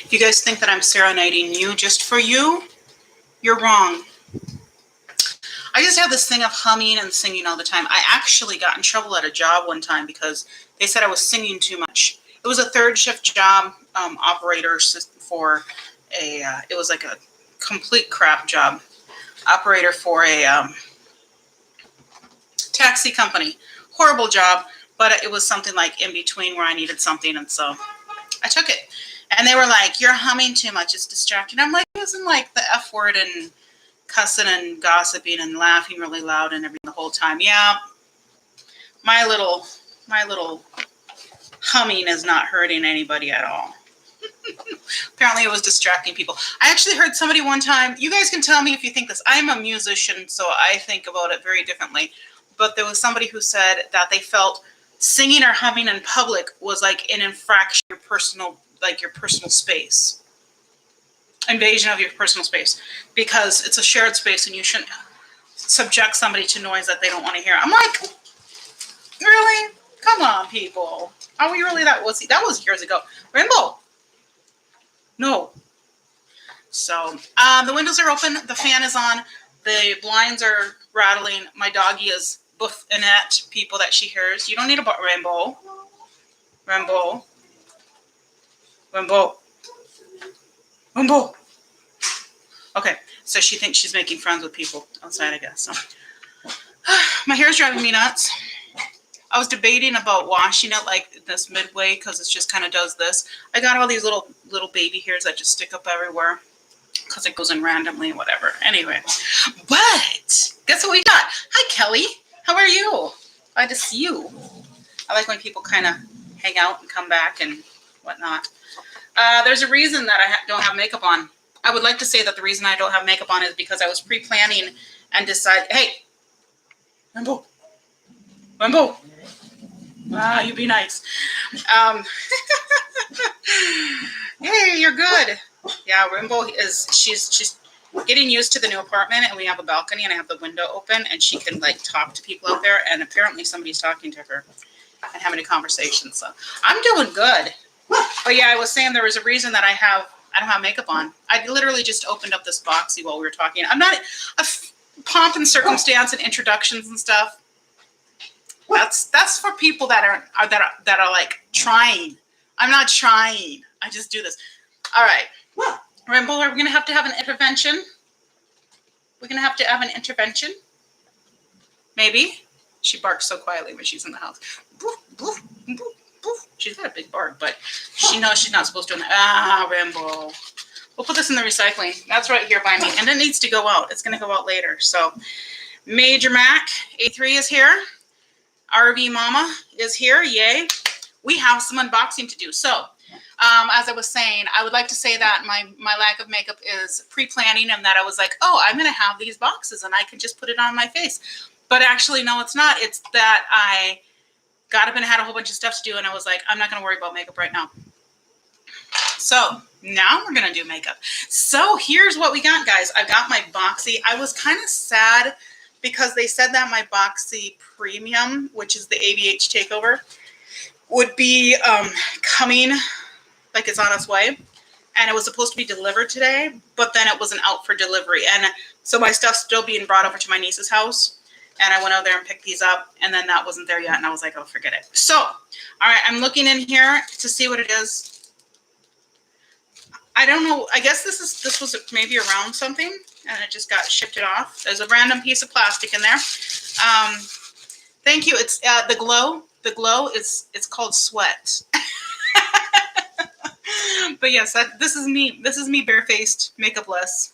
If you guys think that I'm serenading you just for you, you're wrong. I just have this thing of humming and singing all the time. I actually got in trouble at a job one time because they said I was singing too much. It was a third shift job, operator for a, it was like a complete crap job. Operator for a taxi company. Horrible job, but it was something like in between where I needed something, and so I took it. And they were like, "You're humming too much, it's distracting." I'm like, it wasn't like the F word and cussing and gossiping and laughing really loud and everything the whole time. Yeah, my little humming is not hurting anybody at all. Apparently it was distracting people. I actually heard somebody one time, you guys can tell me if you think this. I'm a musician, so I think about it very differently. But there was somebody who said that they felt singing or humming in public was like an infraction of your personal space. Invasion of your personal space. Because it's a shared space and you shouldn't subject somebody to noise that they don't want to hear. I'm like, really? Come on, people. Are we really that was years ago. Rainbow. No. So, the windows are open. The fan is on. The blinds are rattling. My doggy is buffing at people that she hears. You don't need a Rainbow. Rainbow. Rainbow. Rainbow. Okay, so she thinks she's making friends with people outside, I guess. So, my hair is driving me nuts. I was debating about washing it like this midway because it just kind of does this. I got all these little baby hairs that just stick up everywhere because it goes in randomly and whatever. Anyway, but guess what we got? Hi, Kelly. How are you? Glad to see you. I like when people kind of hang out and come back and whatnot. There's a reason that I don't have makeup on. I would like to say that the reason I don't have makeup on is because I was pre-planning and decided, hey, Rainbow. Rainbow. Ah, you be nice. Hey, you're good. Yeah, Rainbow she's getting used to the new apartment, and we have a balcony, and I have the window open, and she can like talk to people out there, and apparently somebody's talking to her and having a conversation. So I'm doing good. But yeah, I was saying there was a reason that I don't have makeup on. I literally just opened up this Boxy while we were talking. I'm not a pomp and circumstance and introductions and stuff. That's for people that are like trying. I'm not trying. I just do this. All right, Rainbow, are we gonna have to have an intervention? We're gonna have to have an intervention. Maybe. She barks so quietly when she's in the house. Boof, boof, boof, boof. She's got a big bark, but she knows she's not supposed to. Rainbow. We'll put this in the recycling. That's right here by me, and it needs to go out. It's gonna go out later. So, Major Mac A3 is here. RV Mama is here. Yay. We have some unboxing to do. So, as I was saying, I would like to say that my lack of makeup is pre-planning, and that I was like, oh, I'm going to have these boxes and I can just put it on my face. But actually, no, it's not. It's that I got up and had a whole bunch of stuff to do, and I was like, I'm not going to worry about makeup right now. So now we're going to do makeup. So here's what we got, guys. I got my Boxy. I was kind of sad because they said that my Boxy Premium, which is the ABH takeover, would be coming, like it's on its way. And it was supposed to be delivered today, but then it wasn't out for delivery. And so my stuff's still being brought over to my niece's house. And I went out there and picked these up, and then that wasn't there yet. And I was like, oh, forget it. So, all right, I'm looking in here to see what it is. I don't know. I guess this was maybe around something, and it just got shifted off. There's a random piece of plastic in there. Thank you. It's the glow. The glow is called Sweat. But yes, this is me. This is me barefaced, makeupless.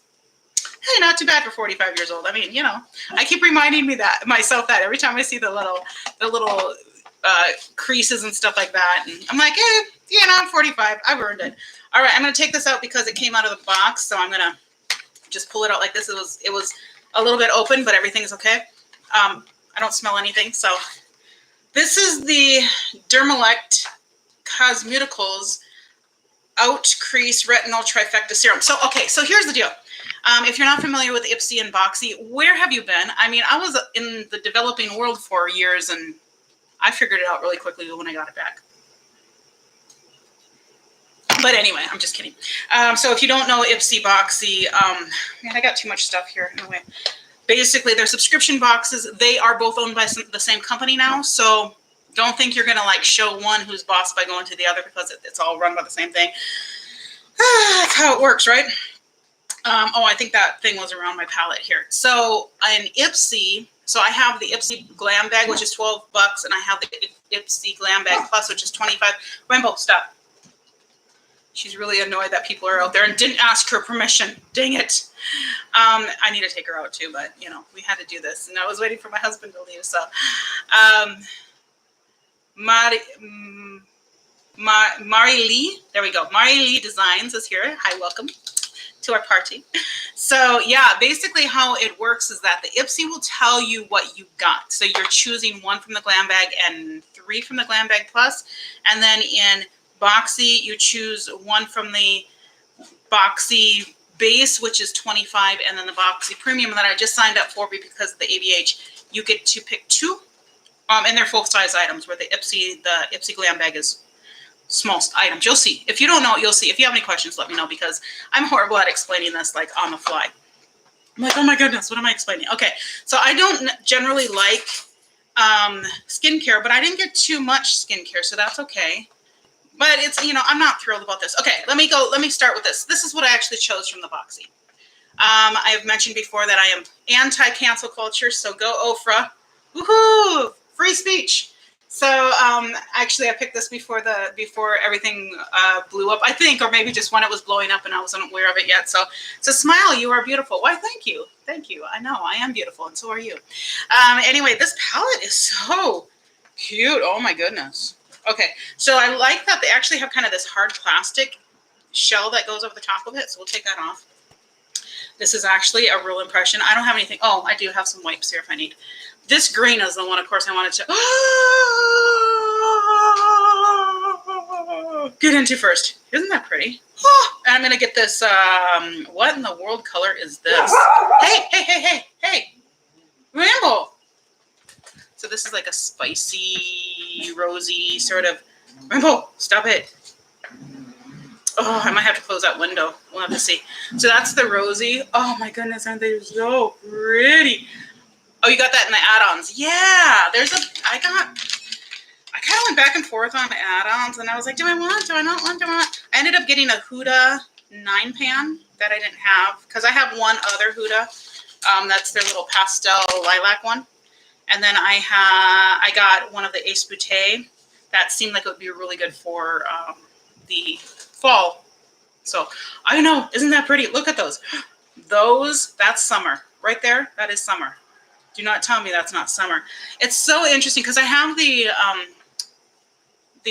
Hey, not too bad for 45 years old. I mean, you know, I keep reminding myself that every time I see the little creases and stuff like that, and I'm like, hey, you know, I'm 45. I've earned it. All right, I'm gonna take this out because it came out of the box, so I'm gonna just pull it out like this. It was a little bit open, but everything's okay. I don't smell anything. So this is the Dermalect Cosmeceuticals Out Crease Retinol Trifecta Serum. So, okay, so here's the deal. If you're not familiar with Ipsy and Boxy, where have you been? I mean, I was in the developing world for years, and I figured it out really quickly when I got it back. But anyway, I'm just kidding. So if you don't know Ipsy Boxy, man, I got too much stuff here. Anyway, basically, they're subscription boxes. They are both owned by the same company now. So don't think you're going to like show one who's boss by going to the other, because it's all run by the same thing. That's how it works, right? I think that thing was around my palette here. So in Ipsy, so I have the Ipsy Glam Bag, which is $12, and I have the Ipsy Glam Bag Plus, which is $25. Rainbow, stop. She's really annoyed that people are out there and didn't ask her permission. Dang it. I need to take her out too, but you know, we had to do this, and I was waiting for my husband to leave. So, Mari Lee, there we go. Mari Lee Designs is here. Hi, welcome to our party. So yeah, basically how it works is that the Ipsy will tell you what you got. So you're choosing 1 from the Glam Bag and 3 from the Glam Bag Plus. And then in Boxy, you choose 1 from the Boxy Base, which is $25, and then the Boxy Premium that I just signed up for because of the ABH. You get to pick 2, and they're full-size items, where the Ipsy Glam Bag is small items. You'll see. If you don't know, you'll see. If you have any questions, let me know, because I'm horrible at explaining this like on the fly. I'm like, oh my goodness, what am I explaining? Okay, so I don't generally like skincare, but I didn't get too much skincare, so that's okay. But it's, you know, I'm not thrilled about this. Okay, let me start with this. This is what I actually chose from the Boxy. I have mentioned before that I am anti-cancel culture, so go Ofra. Woohoo! Free speech. So actually, I picked this before everything blew up, I think, or maybe just when it was blowing up and I wasn't aware of it yet. So smile, you are beautiful. Why, thank you. Thank you. I know, I am beautiful, and so are you. Anyway, this palette is so cute. Oh, my goodness. Okay, so I like that they actually have kind of this hard plastic shell that goes over the top of it, so we'll take that off. This is actually a real impression. I don't have anything. Oh, I do have some wipes here if I need. This green is the one, of course, I wanted to get into first. Isn't that pretty? And I'm going to get this, what in the world color is this? Hey, Rambo. So this is like a spicy, rosy sort of, Rambo, stop it. Oh, I might have to close that window. We'll have to see. So that's the rosy. Oh my goodness, aren't they so pretty? Oh, you got that in the add-ons. Yeah, I kind of went back and forth on the add-ons, and I was like, do I want, do I not want, do I want? I ended up getting a Huda 9-pan that I didn't have, because I have one other Huda. That's their little pastel lilac one. And then I got one of the Ace Boutte that seemed like it would be really good for the fall. So I know, isn't that pretty? Look at those. That's summer right there. That is summer. Do not tell me that's not summer. It's so interesting because I have the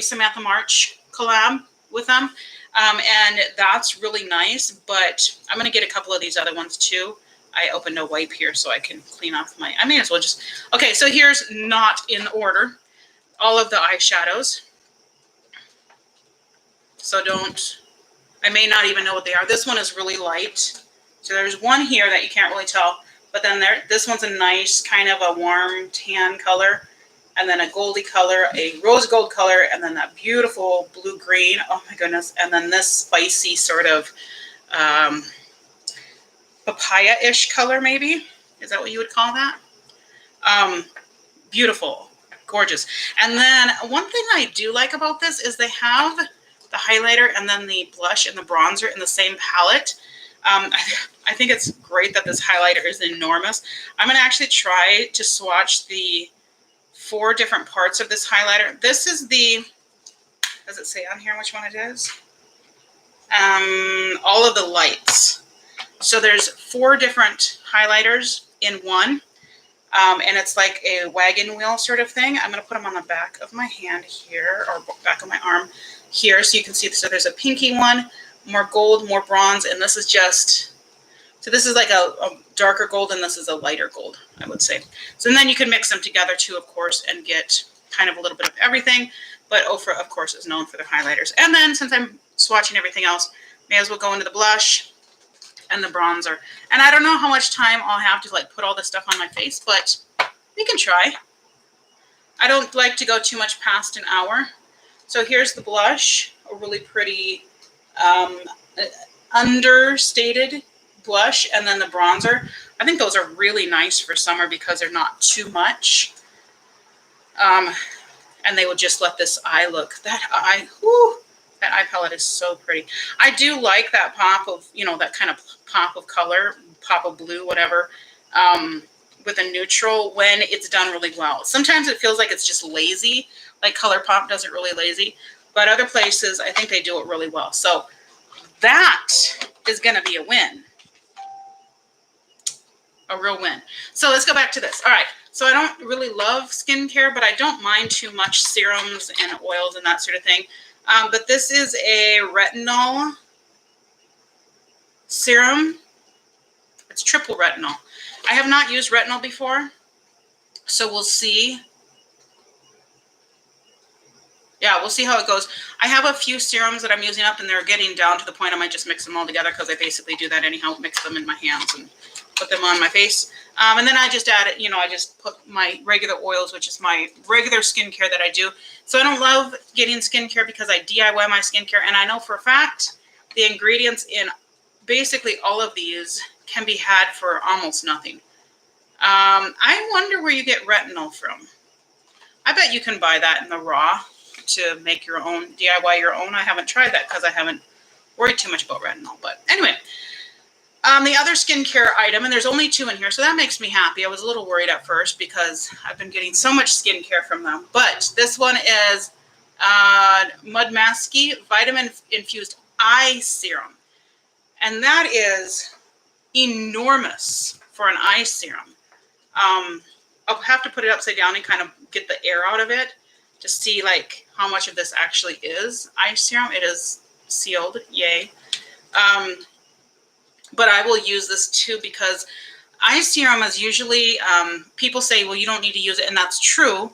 Samantha March collab with them, and that's really nice. But I'm gonna get a couple of these other ones too. I opened a wipe here so I can clean off my. I may as well just. Okay, so here's not in order. All of the eyeshadows. So I may not even know what they are. This one is really light. So there's one here that you can't really tell. But then this one's a nice kind of a warm tan color. And then a goldy color, a rose gold color, and then that beautiful blue-green. Oh my goodness. And then this spicy sort of papaya-ish color maybe. Is that what you would call that? Beautiful. Gorgeous. And then one thing I do like about this is they have the highlighter and then the blush and the bronzer in the same palette. I think it's great that this highlighter is enormous. I'm going to actually try to swatch the 4 different parts of this highlighter. This is the, does it say on here which one it is? All of the lights. So there's 4 different highlighters in one. And it's like a wagon wheel sort of thing. I'm going to put them on the back of my hand here, or back of my arm here, so you can see. So there's a pinky one, more gold, more bronze, and this is just, so this is like a darker gold, and this is a lighter gold, I would say. So and then you can mix them together too, of course, and get kind of a little bit of everything. But Ofra, of course, is known for their highlighters. And then since I'm swatching everything else, may as well go into the blush and the bronzer. And I don't know how much time I'll have to like put all this stuff on my face, but we can try. I don't like to go too much past an hour. So here's the blush, a really pretty understated blush, and then the bronzer. I think those are really nice for summer because they're not too much. And they will just let this eye look. That eye palette is so pretty. I do like that pop of, that kind of pop of color, pop of blue, whatever, with a neutral when it's done really well. Sometimes it feels like it's just lazy, like ColourPop does it really lazy, but other places I think they do it really well. So that is going to be a win. A real win. So let's go back to this. All right. So I don't really love skincare, but I don't mind too much serums and oils and that sort of thing. But this is a retinol serum. It's triple retinol. I have not used retinol before, so we'll see. Yeah, we'll see how it goes. I have a few serums that I'm using up, and they're getting down to the point I might just mix them all together because I basically do that anyhow, mix them in my hands and put them on my face. And then I just add it, I just put my regular oils, which is my regular skincare that I do. So I don't love getting skincare because I DIY my skincare. And I know for a fact the ingredients in basically all of these can be had for almost nothing. I wonder where you get retinol from. I bet you can buy that in the raw to make your own, DIY your own. I haven't tried that because I haven't worried too much about retinol. But anyway. The other skincare item, and there's only 2 in here, so that makes me happy. I was a little worried at first because I've been getting so much skincare from them. But this one is Mud Masky Vitamin Infused Eye Serum. And that is enormous for an eye serum. I'll have to put it upside down and kind of get the air out of it to see like how much of this actually is eye serum. It is sealed, yay. But I will use this too because eye serum is usually, people say, well, you don't need to use it. And that's true,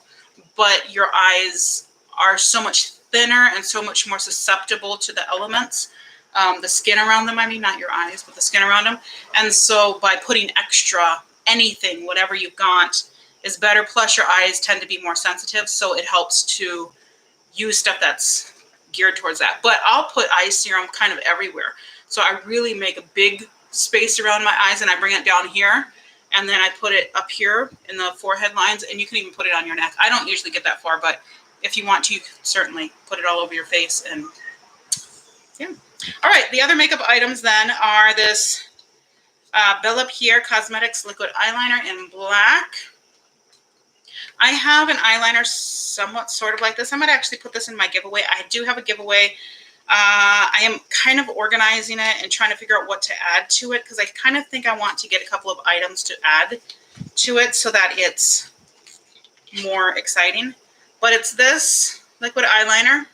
but your eyes are so much thinner and so much more susceptible to the elements, the skin around them. I mean, not your eyes, but the skin around them. And so by putting extra anything, whatever you've got is better. Plus your eyes tend to be more sensitive. So it helps to use stuff that's geared towards that. But I'll put eye serum kind of everywhere. So I really make a big space around my eyes and I bring it down here and then I put it up here in the forehead lines, and you can even put it on your neck. I don't usually get that far, but if you want to, you can certainly put it all over your face. And yeah. All right. The other makeup items then are this Bella Pierre Cosmetics Liquid Eyeliner in black. I have an eyeliner somewhat sort of like this. I might actually put this in my giveaway. I do have a giveaway. I am kind of organizing it and trying to figure out what to add to it because I kind of think I want to get a couple of items to add to it so that it's more exciting. But it's this liquid eyeliner.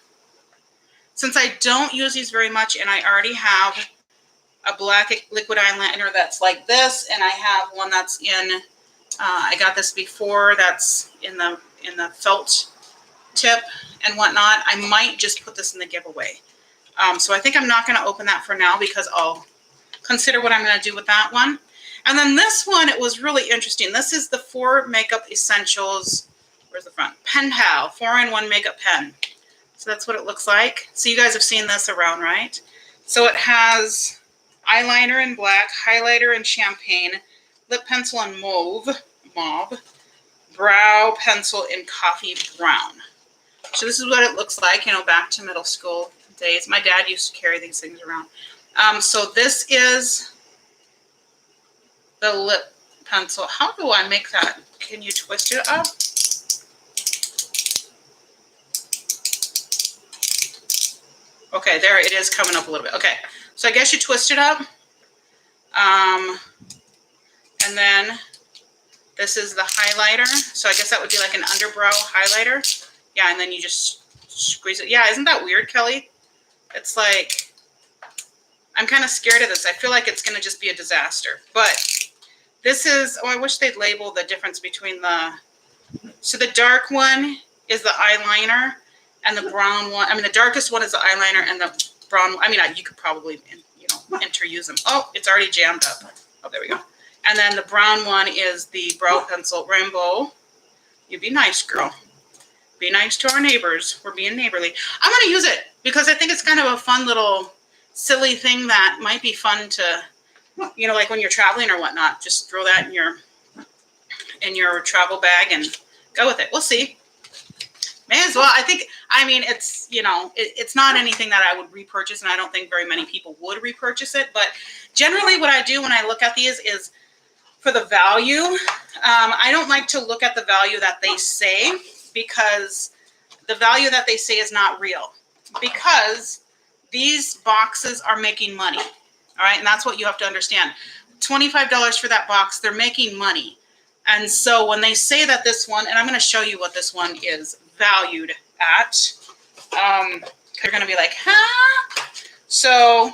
Since I don't use these very much and I already have a black liquid eyeliner that's like this, and I have one that's in, I got this before, that's in the felt tip and whatnot, I might just put this in the giveaway. So I think I'm not going to open that for now because I'll consider what I'm going to do with that one. And then this one, it was really interesting. This is the 4 Makeup Essentials, where's the front? Pen Pal, 4-in-1 makeup pen. So that's what it looks like. So you guys have seen this around, right? So it has eyeliner in black, highlighter in champagne, lip pencil in mauve, brow pencil in coffee brown. So this is what it looks like, back to middle school days. My dad used to carry these things around. So this is the lip pencil. How do I make that? Can you twist it up? Okay, there it is coming up a little bit. Okay, so I guess you twist it up. And then this is the highlighter. So I guess that would be like an underbrow highlighter. Yeah, and then you just squeeze it. Yeah, isn't that weird, Kelly? It's like, I'm kind of scared of this. I feel like it's going to just be a disaster. But this is, oh, I wish they'd label the difference between so the dark one is the eyeliner and the brown one. I mean, the darkest one is the eyeliner and the brown one. I mean, you could probably, interuse them. Oh, it's already jammed up. Oh, there we go. And then the brown one is the brow pencil rainbow. You be nice, girl. Be nice to our neighbors. We're being neighborly. I'm going to use it because I think it's kind of a fun little silly thing that might be fun to, you know, like when you're traveling or whatnot, just throw that in your travel bag and go with it. We'll see. May as well. I mean, it's, you know, it's not anything that I would repurchase, and I don't think very many people would repurchase it. But generally what I do when I look at these is for the value. I don't like to look at the value that they say, because the value that they say is not real, because these boxes are making money. All right. And that's what you have to understand. $25 for that box, they're making money. And so when they say that this one, and I'm going to show you what this one is valued at, you're going to be like, huh? So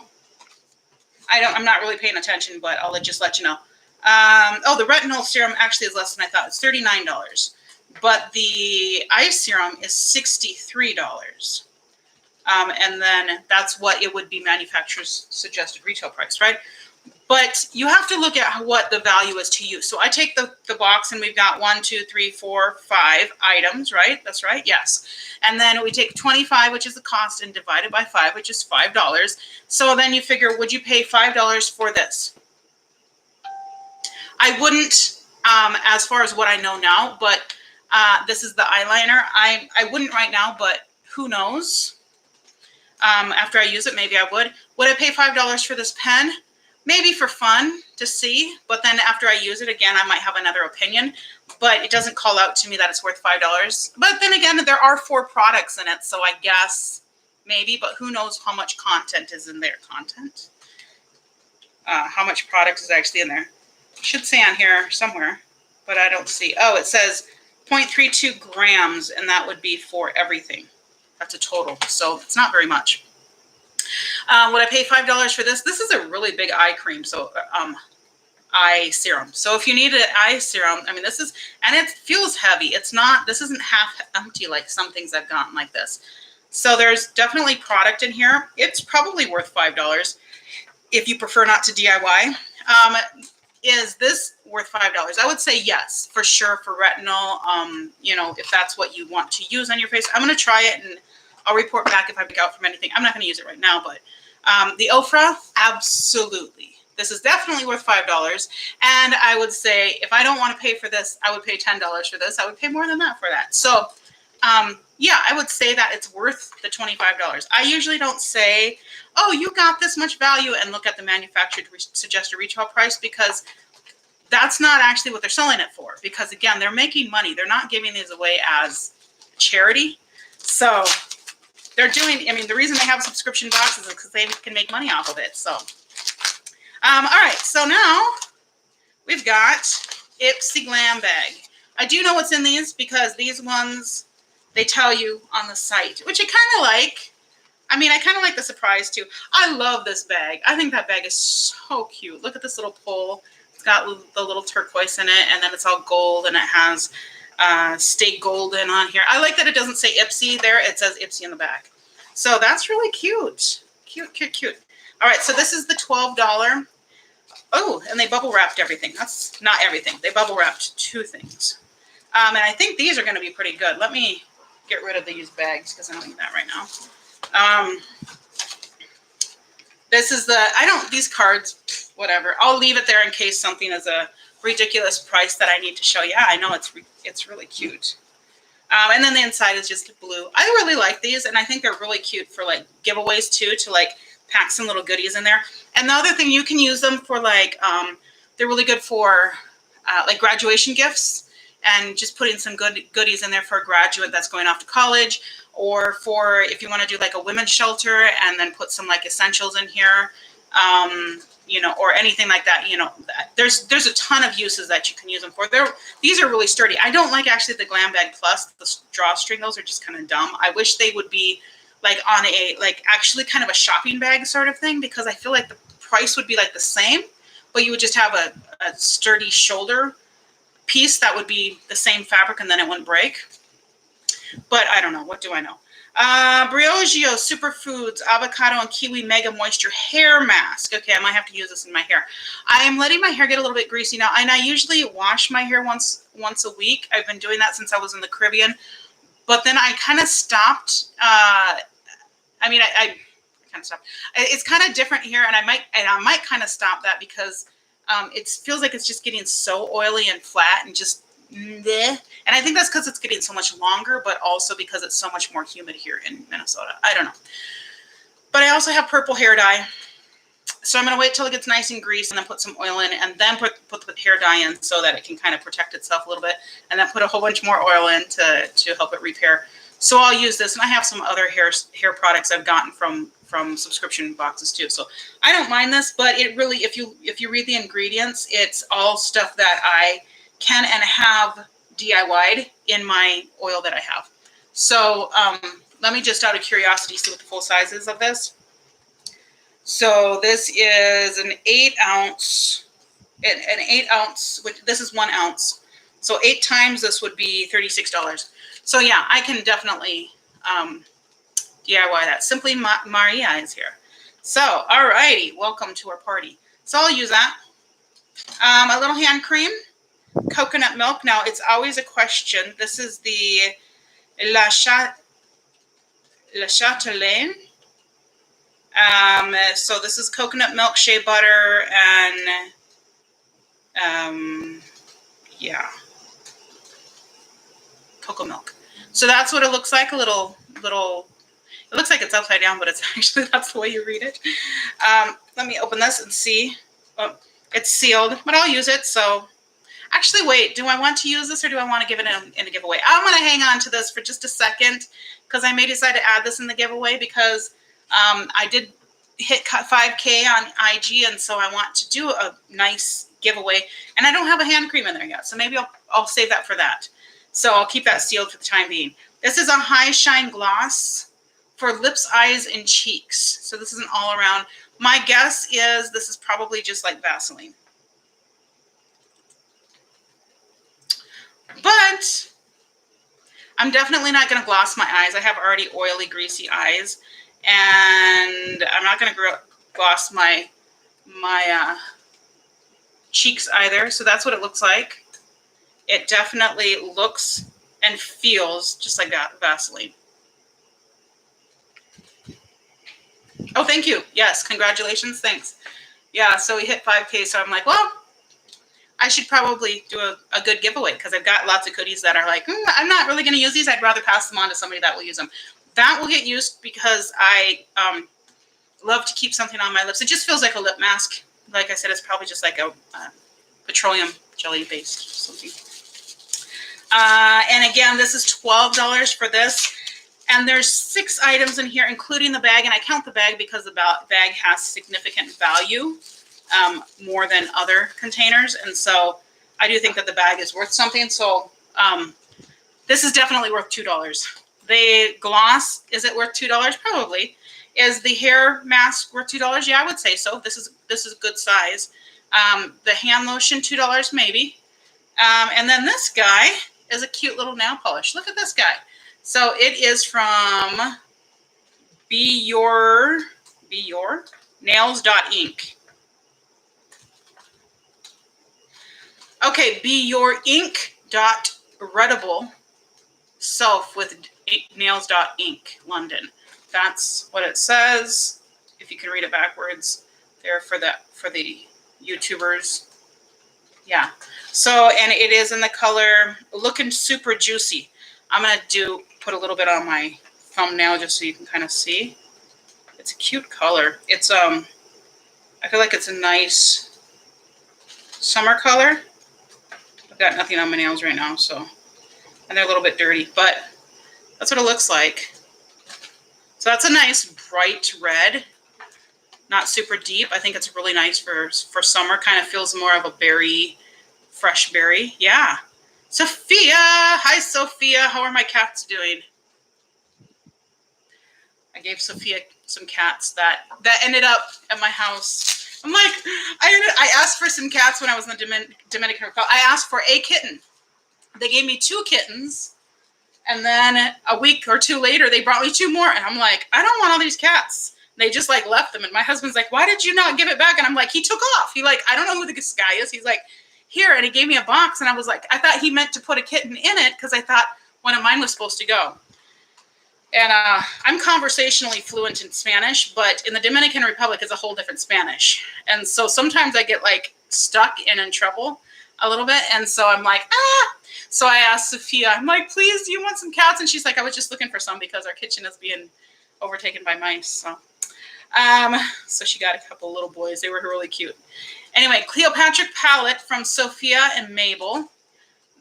I'm not really paying attention, but I'll just let you know. Oh, the retinol serum actually is less than I thought. It's $39. But the eye serum is $63. And then that's what it would be manufacturer's suggested retail price, right? But you have to look at what the value is to you. So I take the box, and we've got 1, 2, 3, 4, 5 items, right? That's right. Yes. And then we take 25, which is the cost, and divide it by 5, which is $5. So then you figure, would you pay $5 for this? I wouldn't, as far as what I know now, but this is the eyeliner. I wouldn't right now, but who knows? After I use it, maybe I would. Would I pay $5 for this pen? Maybe for fun to see, but then after I use it again, I might have another opinion, but it doesn't call out to me that it's worth $5. But then again, there are 4 products in it, so I guess maybe, but who knows how much content is in there. Content? How much product is actually in there? It should say on here somewhere, but I don't see. Oh, it says 0.32 grams, and that would be for everything. That's a total, so it's not very much. Would I pay $5 for this? This is a really big eye cream, so eye serum. So if you need an eye serum, I mean, this is, and it feels heavy. It's not, this isn't half empty like some things I've gotten like this. So there's definitely product in here. It's probably worth $5 if you prefer not to DIY. Is this worth $5? I would say yes, for sure, for retinol. You know, if that's what you want to use on your face. I'm going to try it, and I'll report back if I pick out from anything. I'm not going to use it right now, but the Ofra, absolutely. This is definitely worth $5. And I would say if I don't want to pay for this, I would pay $10 for this. I would pay more than that for that. So, yeah, I would say that it's worth the $25. I usually don't say, oh, you got this much value, and look at the manufacturer suggested retail price, because that's not actually what they're selling it for. Because, again, they're making money. They're not giving these away as charity. So they're doing, I mean, the reason they have subscription boxes is because they can make money off of it. So, all right. So now we've got Ipsy Glam Bag. I do know what's in these, because these ones, they tell you on the site, which I kind of like. I mean, I kind of like the surprise too. I love this bag. I think that bag is so cute. Look at this little pole. It's got the little turquoise in it, and then it's all gold, and it has stay golden on here. I like that it doesn't say Ipsy there. It says Ipsy in the back. So that's really cute. Cute, cute, cute. All right, so this is the $12. Oh, and they bubble wrapped everything. That's not everything. They bubble wrapped 2 things. And I think these are going to be pretty good. Let me get rid of these bags, because I don't need that right now. This is the, these cards, whatever. I'll leave it there in case something is a ridiculous price that I need to show you. Yeah, I know it's really cute. And then the inside is just blue. I really like these, and I think they're really cute for like giveaways too, to like pack some little goodies in there. And the other thing, you can use them for like, they're really good for like graduation gifts, and just putting some goodies in there for a graduate that's going off to college, or for if you want to do like a women's shelter and then put some like essentials in here, you know, or anything like that. You know, there's a ton of uses that you can use them for. These are really sturdy. I don't like actually the Glam Bag Plus, the drawstring. Those are just kind of dumb. I wish they would be like on a, like actually kind of a shopping bag sort of thing, because I feel like the price would be like the same, but you would just have a sturdy shoulder piece that would be the same fabric, and then it wouldn't break. But I don't know. What do I know? Briogeo Superfoods Avocado and Kiwi Mega Moisture Hair Mask. Okay, I might have to use this in my hair. I am letting my hair get a little bit greasy now, and I usually wash my hair once a week. I've been doing that since I was in the Caribbean, but then I kind of stopped. I mean, I kind of stop. It's kind of different here, and I might kind of stop that because it feels like it's just getting so oily and flat and just bleh. And I think that's because it's getting so much longer, but also because it's so much more humid here in Minnesota. I don't know. But I also have purple hair dye. So I'm going to wait till it gets nice and greased and then put some oil in and then put the hair dye in so that it can kind of protect itself a little bit. And then put a whole bunch more oil in to help it repair. So I'll use this. And I have some other hair products I've gotten from subscription boxes too. So I don't mind this, but it really, if you read the ingredients, it's all stuff that I can and have DIY'd in my oil that I have. So let me just out of curiosity see what the full size is of this. So this is an 8 ounce, which this is 1 ounce. So 8 times this would be $36. So yeah, I can definitely DIY that. Simply Maria is here. So, alrighty, welcome to our party. So I'll use that. A little hand cream, coconut milk. Now it's always a question. This is the La Chatelaine. So this is coconut milk, shea butter, and yeah, cocoa milk. So that's what it looks like. A little. It looks like it's upside down, but it's actually that's the way you read it. Let me open this and see. Oh, it's sealed, but I'll use it. So actually, wait. Do I want to use this or do I want to give it in a giveaway? I'm going to hang on to this for just a second because I may decide to add this in the giveaway because I did hit 5K on IG, and so I want to do a nice giveaway. And I don't have a hand cream in there yet, so maybe I'll save that for that. So I'll keep that sealed for the time being. This is a high shine gloss for lips, eyes, and cheeks. So this is an all around. My guess is this is probably just like Vaseline. But I'm definitely not going to gloss my eyes. I have already oily, greasy eyes. And I'm not going to gloss my cheeks either. So that's what it looks like. It definitely looks and feels just like that Vaseline. Oh, thank you. Yes, congratulations. Thanks. Yeah, so we hit 5K. So I'm like, well, I should probably do a good giveaway because I've got lots of goodies that are like, I'm not really going to use these. I'd rather pass them on to somebody that will use them. That will get used because I love to keep something on my lips. It just feels like a lip mask. Like I said, it's probably just like a petroleum jelly based something. And again, this is $12 for this. And there's 6 items in here, including the bag. And I count the bag because the bag has significant value, more than other containers. And so I do think that the bag is worth something. So this is definitely worth $2. The gloss, is it worth $2? Probably. Is the hair mask worth $2? Yeah, I would say so. This is good size. The hand lotion, $2 maybe. And then this guy is a cute little nail polish. Look at this guy. So it is from Be Your Nails.ink. Okay, Be Your Ink.Readable Self with Nails.ink, London. That's what it says. If you can read it backwards, there for the YouTubers. Yeah. So, and it is in the color Looking Super Juicy. I'm gonna put a little bit on my thumbnail just so you can kind of see. It's a cute color. It's I feel like it's a nice summer color. I've got nothing on my nails right now, so, and they're a little bit dirty, but that's what it looks like. So that's a nice bright red, not super deep. I think it's really nice for summer. Kind of feels more of a berry, fresh berry. Yeah. Sophia, hi Sophia. How are my cats doing? I gave Sophia some cats that ended up at my house. I'm like, I asked for some cats when I was in the Dominican Republic. I asked for a kitten. They gave me 2 kittens. And then a week or 2 later, they brought me 2 more. And I'm like, I don't want all these cats. They just like left them. And my husband's like, why did you not give it back? And I'm like, he took off. He like, I don't know who this guy is. He's like, here. And he gave me a box. And I was like, I thought he meant to put a kitten in it because I thought one of mine was supposed to go. And I'm conversationally fluent in Spanish, but in the Dominican Republic, it's a whole different Spanish. And so sometimes I get like stuck and in trouble a little bit. And so I'm like, ah. So I asked Sophia, I'm like, please, do you want some cats? And she's like, I was just looking for some because our kitchen is being overtaken by mice. So she got a couple little boys. They were really cute. Anyway, Cleopatra palette from Sophia and Mabel.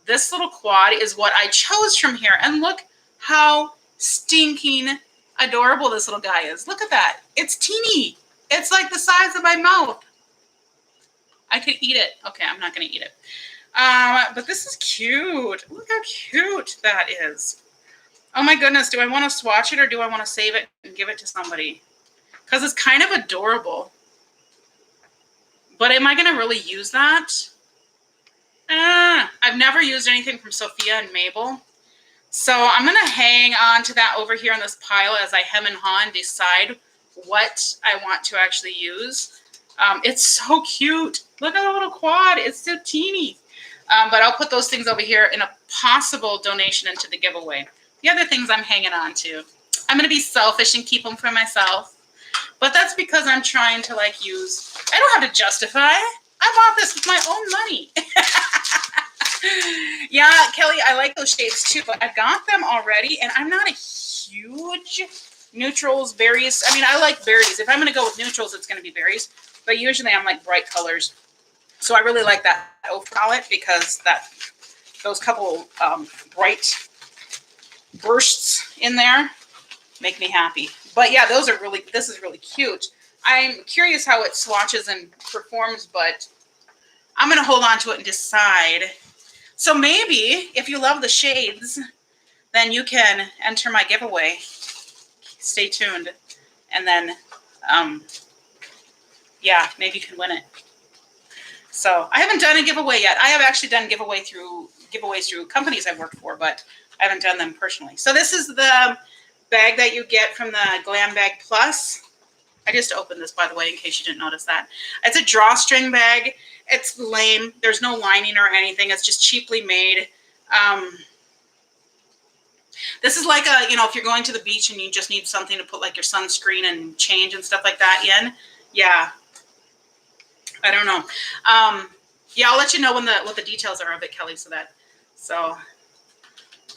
This little quad is what I chose from here. And look how stinking adorable this little guy is. Look at that. It's teeny. It's like the size of my mouth. I could eat it. Okay, I'm not going to eat it. But this is cute. Look how cute that is. Oh my goodness. Do I want to swatch it or do I want to save it and give it to somebody? Because it's kind of adorable. But am I going to really use that? I've never used anything from Sophia and Mabel. So I'm going to hang on to that over here on this pile as I hem and haw and decide what I want to actually use. It's so cute. Look at the little quad. It's so teeny. But I'll put those things over here in a possible donation into the giveaway. The other things I'm hanging on to. I'm going to be selfish and keep them for myself. But that's because I'm trying to like use, I don't have to justify. I bought this with my own money. Yeah, Kelly, I like those shades too, but I've got them already, and I'm not a huge neutrals, berries. I mean, I like berries. If I'm going to go with neutrals, it's going to be berries, but usually I'm like bright colors. So I really like that oak palette because those couple bright bursts in there make me happy. But yeah, this is really cute. I'm curious how it swatches and performs, but I'm going to hold on to it and decide. So maybe if you love the shades, then you can enter my giveaway. Stay tuned. And then, yeah, maybe you can win it. So I haven't done a giveaway yet. I have actually done giveaways through companies I've worked for, but I haven't done them personally. So this is the bag that you get from the Glam Bag Plus. I just opened this, by the way, in case you didn't notice that. It's a drawstring bag. It's lame. There's no lining or anything. It's just cheaply made. This is like if you're going to the beach and you just need something to put like your sunscreen and change and stuff like that in. Yeah. I don't know. Yeah, I'll let you know what the details are of it, Kelly. So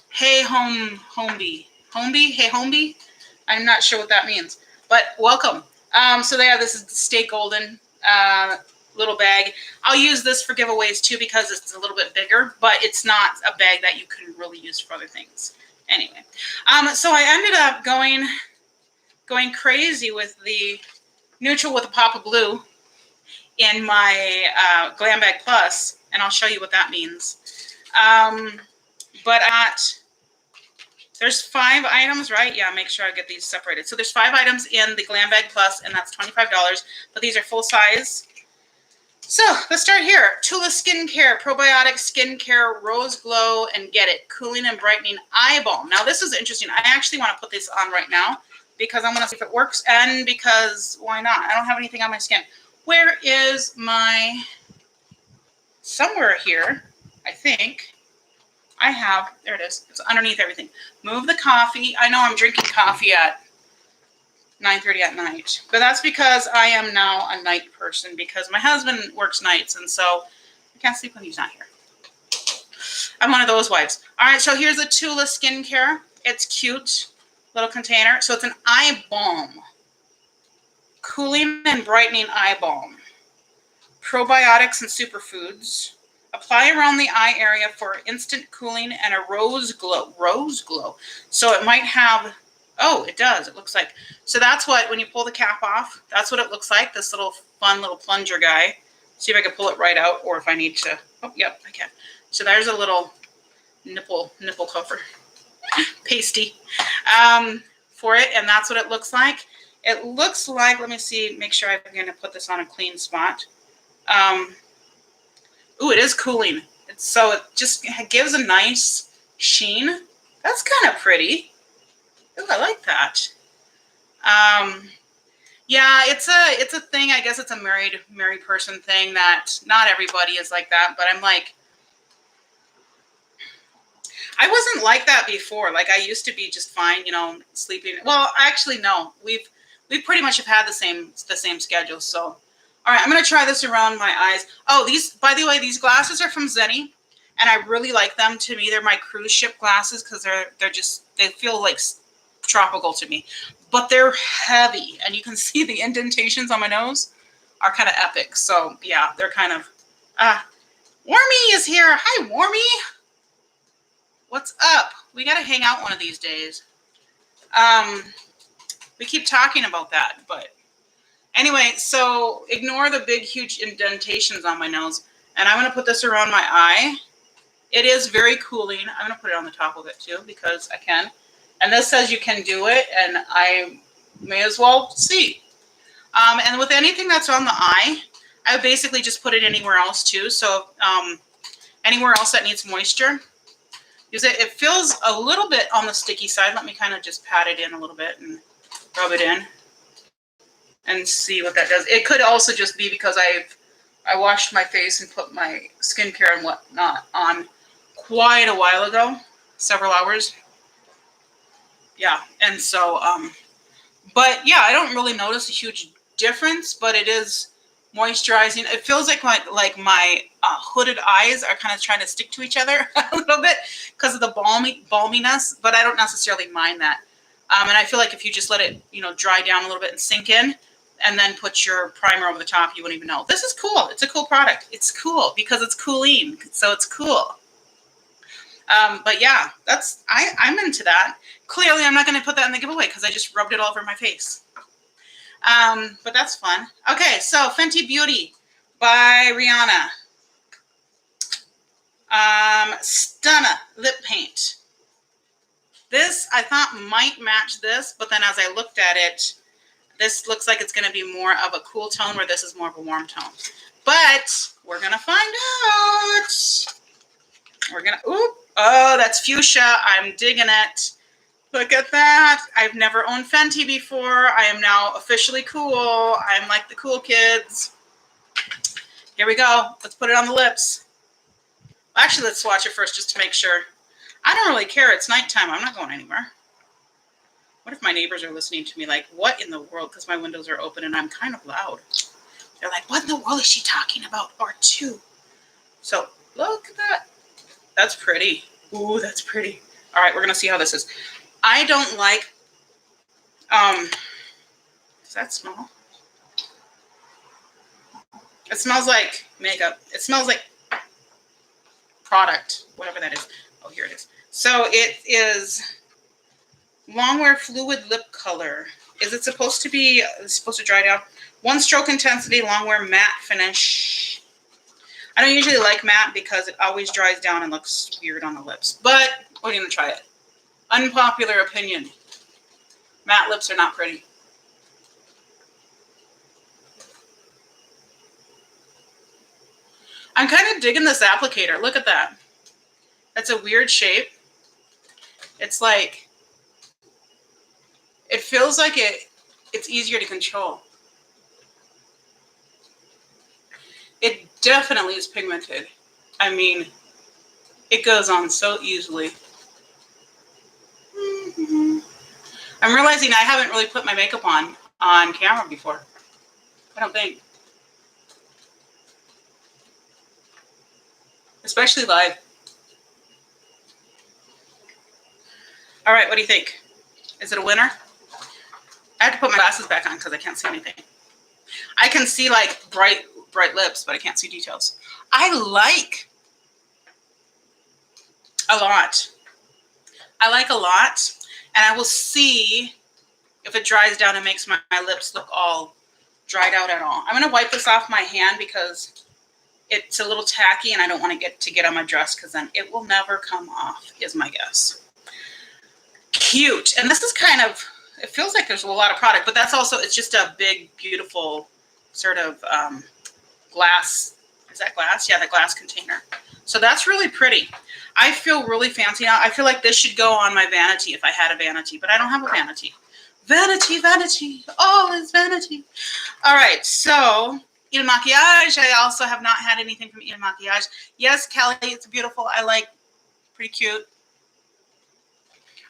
hey, homebie. Hey, homebie. I'm not sure what that means, but welcome. So there, this is the Stay Golden little bag. I'll use this for giveaways too because it's a little bit bigger, but it's not a bag that you can really use for other things. Anyway, so I ended up going crazy with the neutral with a pop of blue in my Glam Bag Plus, and I'll show you what that means. There's 5 items, right? Yeah, make sure I get these separated. So there's 5 items in the Glam Bag Plus, and that's $25, but these are full size. So let's start here. Tula Skincare, Probiotic Skincare, Rose Glow, and Get It, Cooling and Brightening Eye Balm. Now this is interesting. I actually want to put this on right now because I want to see if it works, and because why not? I don't have anything on my skin. Where is my, somewhere here, I think. I have, there it is. It's underneath everything. Move the coffee. I know I'm drinking coffee at 9:30 at night, but that's because I am now a night person because my husband works nights, and so I can't sleep when he's not here. I'm one of those wives. All right, so here's a Tula Skincare. It's cute, little container. So it's an eye balm, cooling and brightening eye balm, probiotics and superfoods. Apply around the eye area for instant cooling and a rose glow. Rose glow. So it might have, oh, it does. It looks like, so that's what, when you pull the cap off, that's what it looks like. This little fun little plunger guy. See if I can pull it right out or if I need to, oh, yep, I can. So there's a little nipple cover, pasty for it. And that's what it looks like. It looks like, let me see, make sure I'm going to put this on a clean spot. Ooh, it is cooling. So it just gives a nice sheen. That's kind of pretty. Ooh, I like that. Yeah, it's a thing. I guess it's a married person thing that not everybody is like that. But I'm like, I wasn't like that before. Like I used to be just fine, you know, sleeping. Well, actually, no. We pretty much have had the same schedule. So, all right, I'm gonna try this around my eyes. Oh, these, by the way, these glasses are from Zenny, and I really like them. To me, they're my cruise ship glasses because they feel like tropical to me, but they're heavy, and you can see the indentations on my nose are kind of epic. So yeah, they're kind of. Warmy is here. Hi, Warmy. What's up? We got to hang out one of these days. We keep talking about that, but anyway, so ignore the big, huge indentations on my nose. And I'm going to put this around my eye. It is very cooling. I'm going to put it on the top of it too because I can. And this says you can do it, and I may as well see. And with anything that's on the eye, I basically just put it anywhere else too. So anywhere else that needs moisture. Use it. It feels a little bit on the sticky side. Let me kind of just pat it in a little bit and rub it in and see what that does. It could also just be because I washed my face and put my skincare and whatnot on quite a while ago, several hours. Yeah, and so, but yeah, I don't really notice a huge difference, but it is moisturizing. It feels like my hooded eyes are kind of trying to stick to each other a little bit because of the balminess, but I don't necessarily mind that. And I feel like if you just let it, you know, dry down a little bit and sink in, and then put your primer over the top, you wouldn't even know. This is cool. It's a cool product. It's cool because it's cooling, so it's cool. But yeah, I'm into that. Clearly, I'm not going to put that in the giveaway because I just rubbed it all over my face. But that's fun. Okay, so Fenty Beauty by Rihanna. Stunna lip paint. This I thought might match this, but then as I looked at it, this looks like it's going to be more of a cool tone where this is more of a warm tone. But we're going to find out. We're going to, ooh, oh, that's fuchsia. I'm digging it. Look at that. I've never owned Fenty before. I am now officially cool. I'm like the cool kids. Here we go. Let's put it on the lips. Actually, let's swatch it first just to make sure. I don't really care. It's nighttime. I'm not going anywhere. What if my neighbors are listening to me like, what in the world? Because my windows are open and I'm kind of loud. They're like, what in the world is she talking about? Or two. So look at that. That's pretty. Ooh, that's pretty. All right, we're going to see how this is. I don't like, does that smell? It smells like makeup. It smells like product, whatever that is. Oh, here it is. So it is Longwear Fluid Lip Color. Is it supposed to be, it's supposed to dry down? One stroke intensity, Longwear matte finish. I don't usually like matte because it always dries down and looks weird on the lips. But we're going to try it. Unpopular opinion. Matte lips are not pretty. I'm kind of digging this applicator. Look at that. That's a weird shape. It's like, it feels like it's easier to control. It definitely is pigmented. I mean, it goes on so easily. I'm realizing I haven't really put my makeup on camera before. I don't think. Especially live. All right, what do you think? Is it a winner? I have to put my glasses back on because I can't see anything. I can see like bright lips, but I can't see details. I like a lot. I like a lot, and I will see if it dries down and makes my lips look all dried out at all. I'm going to wipe this off my hand because it's a little tacky, and I don't want to get on my dress because then it will never come off, is my guess. Cute. And this is kind of, it feels like there's a lot of product, but that's also, it's just a big, beautiful sort of glass. Is that glass? Yeah, the glass container. So that's really pretty. I feel really fancy now. I feel like this should go on my vanity if I had a vanity, but I don't have a vanity. Vanity, vanity, all is vanity. All right, so Il Maquillage. I also have not had anything from Il Maquillage. Yes, Kelly, it's beautiful. I like, pretty cute.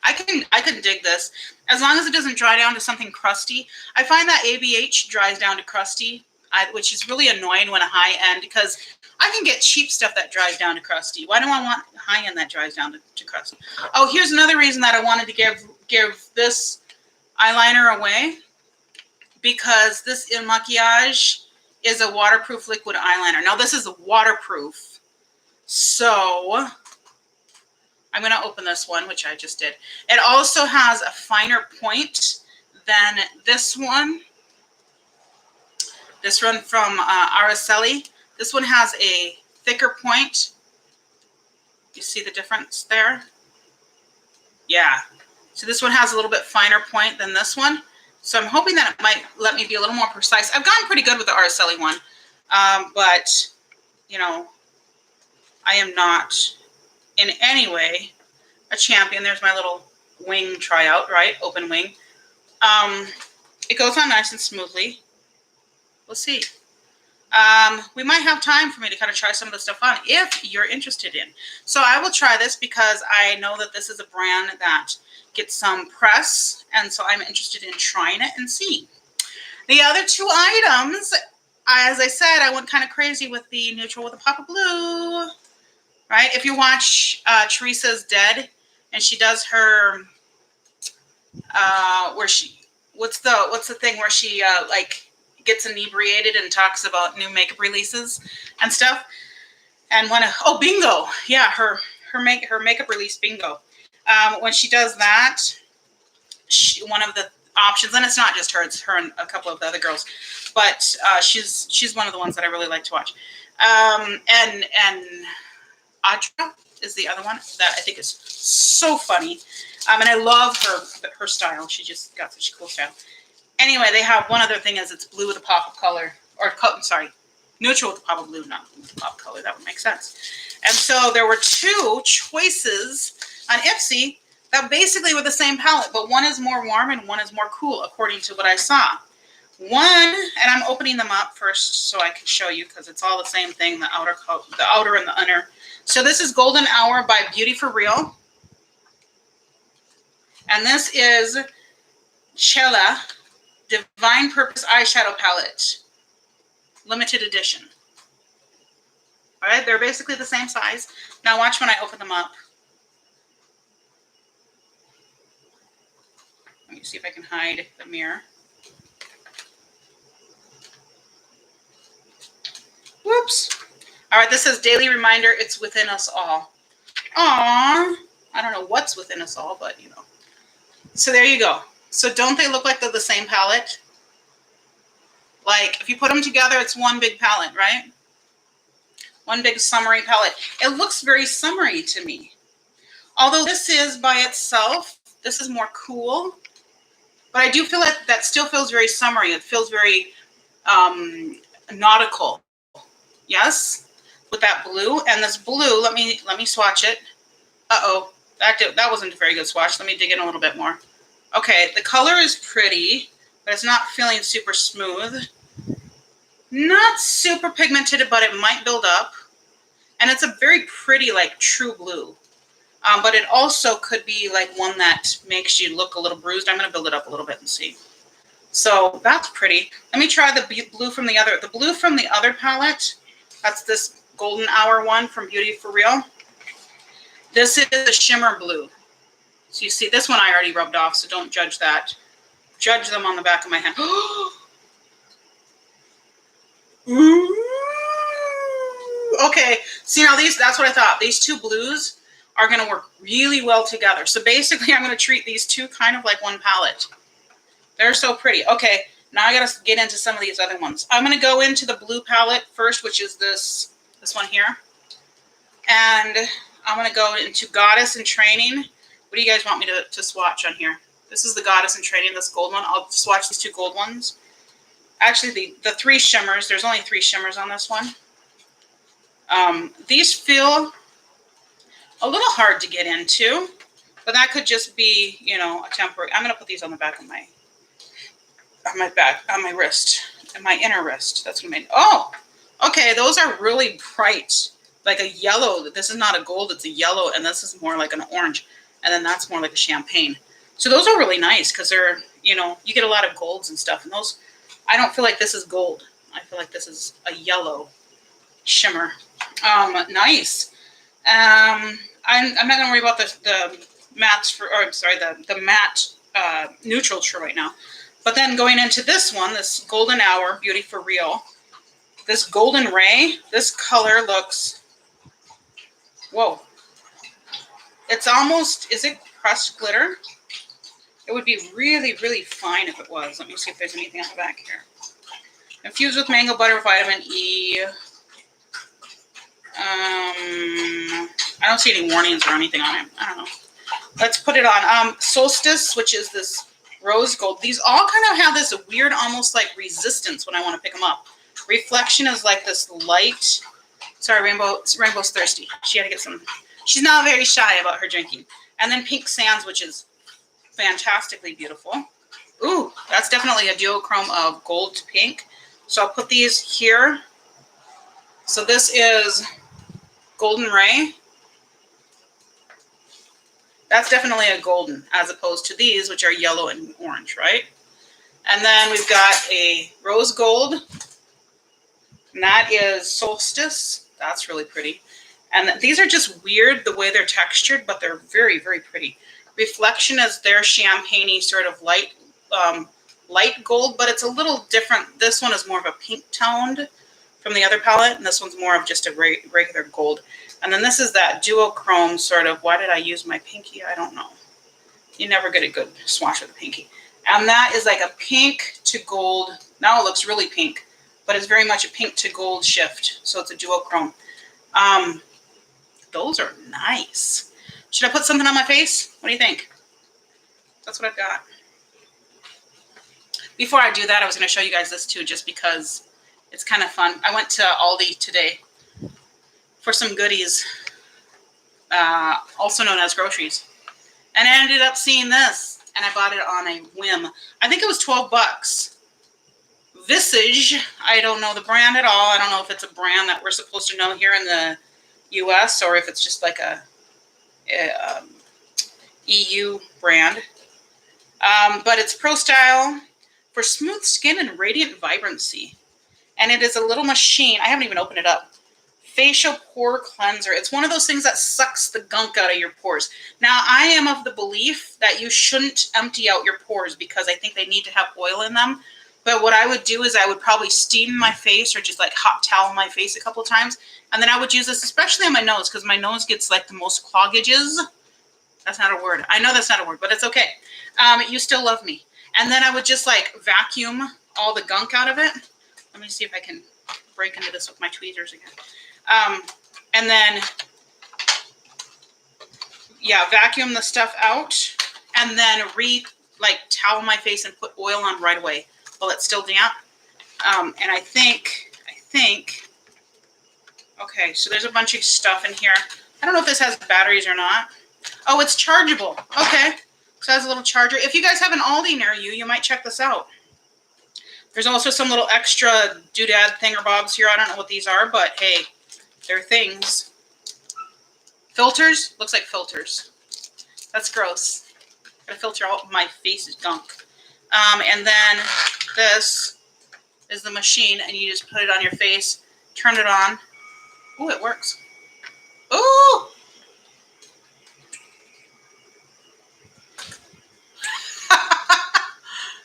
I can dig this as long as it doesn't dry down to something crusty. I find that ABH dries down to crusty, which is really annoying when a high end, because I can get cheap stuff that dries down to crusty. Why do I want high end that dries down to crusty? Oh, here's another reason that I wanted to give this eyeliner away, because this Il Maquillage is a waterproof liquid eyeliner. Now this is waterproof, so I'm going to open this one, which I just did. It also has a finer point than this one. This one from Araceli. This one has a thicker point. You see the difference there? Yeah. So this one has a little bit finer point than this one. So I'm hoping that it might let me be a little more precise. I've gotten pretty good with the Araceli one, but, you know, I am not in any way a champion. There's my little wing tryout, right? Open wing. It goes on nice and smoothly. We'll see. We might have time for me to kind of try some of the stuff on if you're interested in. So I will try this because I know that this is a brand that gets some press, and so I'm interested in trying it and seeing. The other two items, as I said, I went kind of crazy with the neutral with a pop of blue, right? If you watch Teresa's Dead, and she does her, where she, what's the thing where she like gets inebriated and talks about new makeup releases and stuff. And Bingo. Yeah, her makeup release, Bingo. When she does that, one of the options, and it's not just her, it's her and a couple of the other girls, but she's one of the ones that I really like to watch. And Audra is the other one that I think is so funny. And I love her style. She just got such a cool style. Anyway, they have one other thing is it's blue with a pop of color, or sorry, neutral with a pop of blue, not with a pop of color. That would make sense. And so there were two choices on Ipsy that basically were the same palette, but one is more warm and one is more cool, according to what I saw. One, and I'm opening them up first so I can show you because it's all the same thing, the outer and the inner. So this is Golden Hour by Beauty for Real. And this is Chella Divine Purpose Eyeshadow Palette, limited edition. All right, they're basically the same size. Now watch when I open them up. Let me see if I can hide the mirror. Whoops. All right, this says daily reminder, it's within us all. Aww. I don't know what's within us all, but you know. So there you go. So don't they look like they're the same palette? Like if you put them together, it's one big palette, right? One big summery palette. It looks very summery to me. Although this is by itself, this is more cool. But I do feel like that still feels very summery. It feels very nautical. Yes? With that blue. And this blue, let me swatch it. Uh-oh. That wasn't a very good swatch. Let me dig in a little bit more. Okay, the color is pretty, but it's not feeling super smooth. Not super pigmented, but it might build up. And it's a very pretty, like, true blue. But it also could be, like, one that makes you look a little bruised. I'm going to build it up a little bit and see. So that's pretty. Let me try the blue from the other. The blue from the other palette, that's this Golden Hour one from Beauty for Real. This is a shimmer blue. So you see, this one I already rubbed off, so don't judge that. Judge them on the back of my hand. Ooh. Okay, see now that's what I thought. These two blues are going to work really well together. So basically I'm going to treat these two kind of like one palette. They're so pretty. Okay, now I got to get into some of these other ones. I'm going to go into the blue palette first, which is this one here. And I'm going to go into Goddess in Training. What do you guys want me to swatch on here? This is the Goddess in Training, this gold one. I'll swatch these two gold ones. Actually, the three shimmers. There's only 3 shimmers on this one. These feel a little hard to get into, but that could just be, you know, a temporary. I'm going to put these on the back of my wrist, and my inner wrist. That's what I mean. Oh, okay. Those are really bright, like a yellow. This is not a gold, it's a yellow, and this is more like an orange. And then that's more like a champagne. So those are really nice because they're, you know, you get a lot of golds and stuff. And those, I don't feel like this is gold. I feel like this is a yellow shimmer. Nice. I'm not going to worry about the mattes for, or I'm sorry, the matte neutral right now. But then going into this one, this Golden Hour Beauty for Real, this Golden Ray, this color looks, whoa. It's almost, is it pressed glitter? It would be really, really fine if it was. Let me see if there's anything on the back here. Infused with mango butter, vitamin E. I don't see any warnings or anything on it. I don't know. Let's put it on. Solstice, which is this rose gold. These all kind of have this weird, almost like resistance when I want to pick them up. Reflection is like this light. Sorry, Rainbow's thirsty. She had to get some. She's not very shy about her drinking. And then Pink Sands, which is fantastically beautiful. Ooh, that's definitely a duochrome of gold to pink. So I'll put these here. So this is Golden Ray. That's definitely a golden, as opposed to these, which are yellow and orange, right? And then we've got a rose gold. And that is Solstice. That's really pretty. And these are just weird the way they're textured, but they're very, very pretty. Reflection is their champagne-y sort of light gold, but it's a little different. This one is more of a pink toned from the other palette, and this one's more of just a regular gold. And then this is that duochrome sort of, why did I use my pinky? I don't know. You never get a good swatch with a pinky. And that is like a pink to gold. Now it looks really pink, but it's very much a pink to gold shift. So it's a duochrome. Those are nice. Should I put something on my face? What do you think? That's what I've got. Before I do that, I was going to show you guys this too, just because it's kind of fun. I went to Aldi today for some goodies, also known as groceries. And I ended up seeing this, and I bought it on a whim. I think it was 12 bucks. Visage, I don't know the brand at all. I don't know if it's a brand that we're supposed to know here in the US or if it's just like a EU brand. But it's Pro Style for smooth skin and radiant vibrancy. And it is a little machine. I haven't even opened it up. Facial pore cleanser. It's one of those things that sucks the gunk out of your pores. Now, I am of the belief that you shouldn't empty out your pores because I think they need to have oil in them. But what I would do is I would probably steam my face or just like hot towel my face a couple of times. And then I would use this, especially on my nose, because my nose gets like the most cloggages. That's not a word. I know that's not a word, but it's okay. You still love me. And then I would just like vacuum all the gunk out of it. Let me see if I can break into this with my tweezers again. And then, yeah, vacuum the stuff out and then towel my face and put oil on right away while it's still damp. And I think, okay, so there's a bunch of stuff in here. I don't know if this has batteries or not. Oh, it's chargeable. Okay, so it has a little charger. If you guys have an Aldi near you, you might check this out. There's also some little extra doodad thingamabobs here. I don't know what these are, but hey, they're things. Filters? Looks like filters. That's gross. Gotta filter out my face's gunk. And then this is the machine, and you just put it on your face, turn it on. Ooh, it works. Ooh!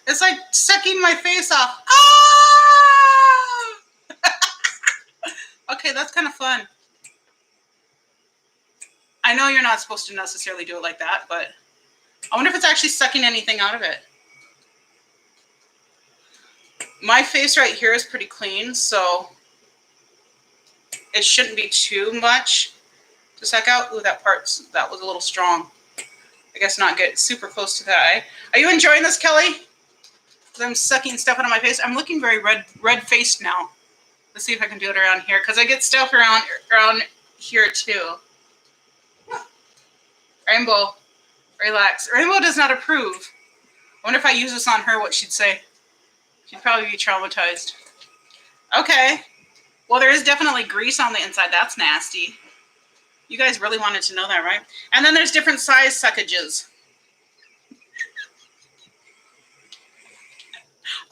It's like sucking my face off. Ah! Okay, that's kind of fun. I know you're not supposed to necessarily do it like that, but I wonder if it's actually sucking anything out of it. My face right here is pretty clean, so it shouldn't be too much to suck out. Ooh, that was a little strong. I guess not get super close to the eye. Are you enjoying this, Kelly? I'm sucking stuff out of my face. I'm looking very red-faced now. Let's see if I can do it around here, because I get stuff around here too. Rainbow, relax. Rainbow does not approve. I wonder if I use this on her, what she'd say. She'd probably be traumatized. Okay. Well, there is definitely grease on the inside. That's nasty. You guys really wanted to know that, right? And then there's different size suckages.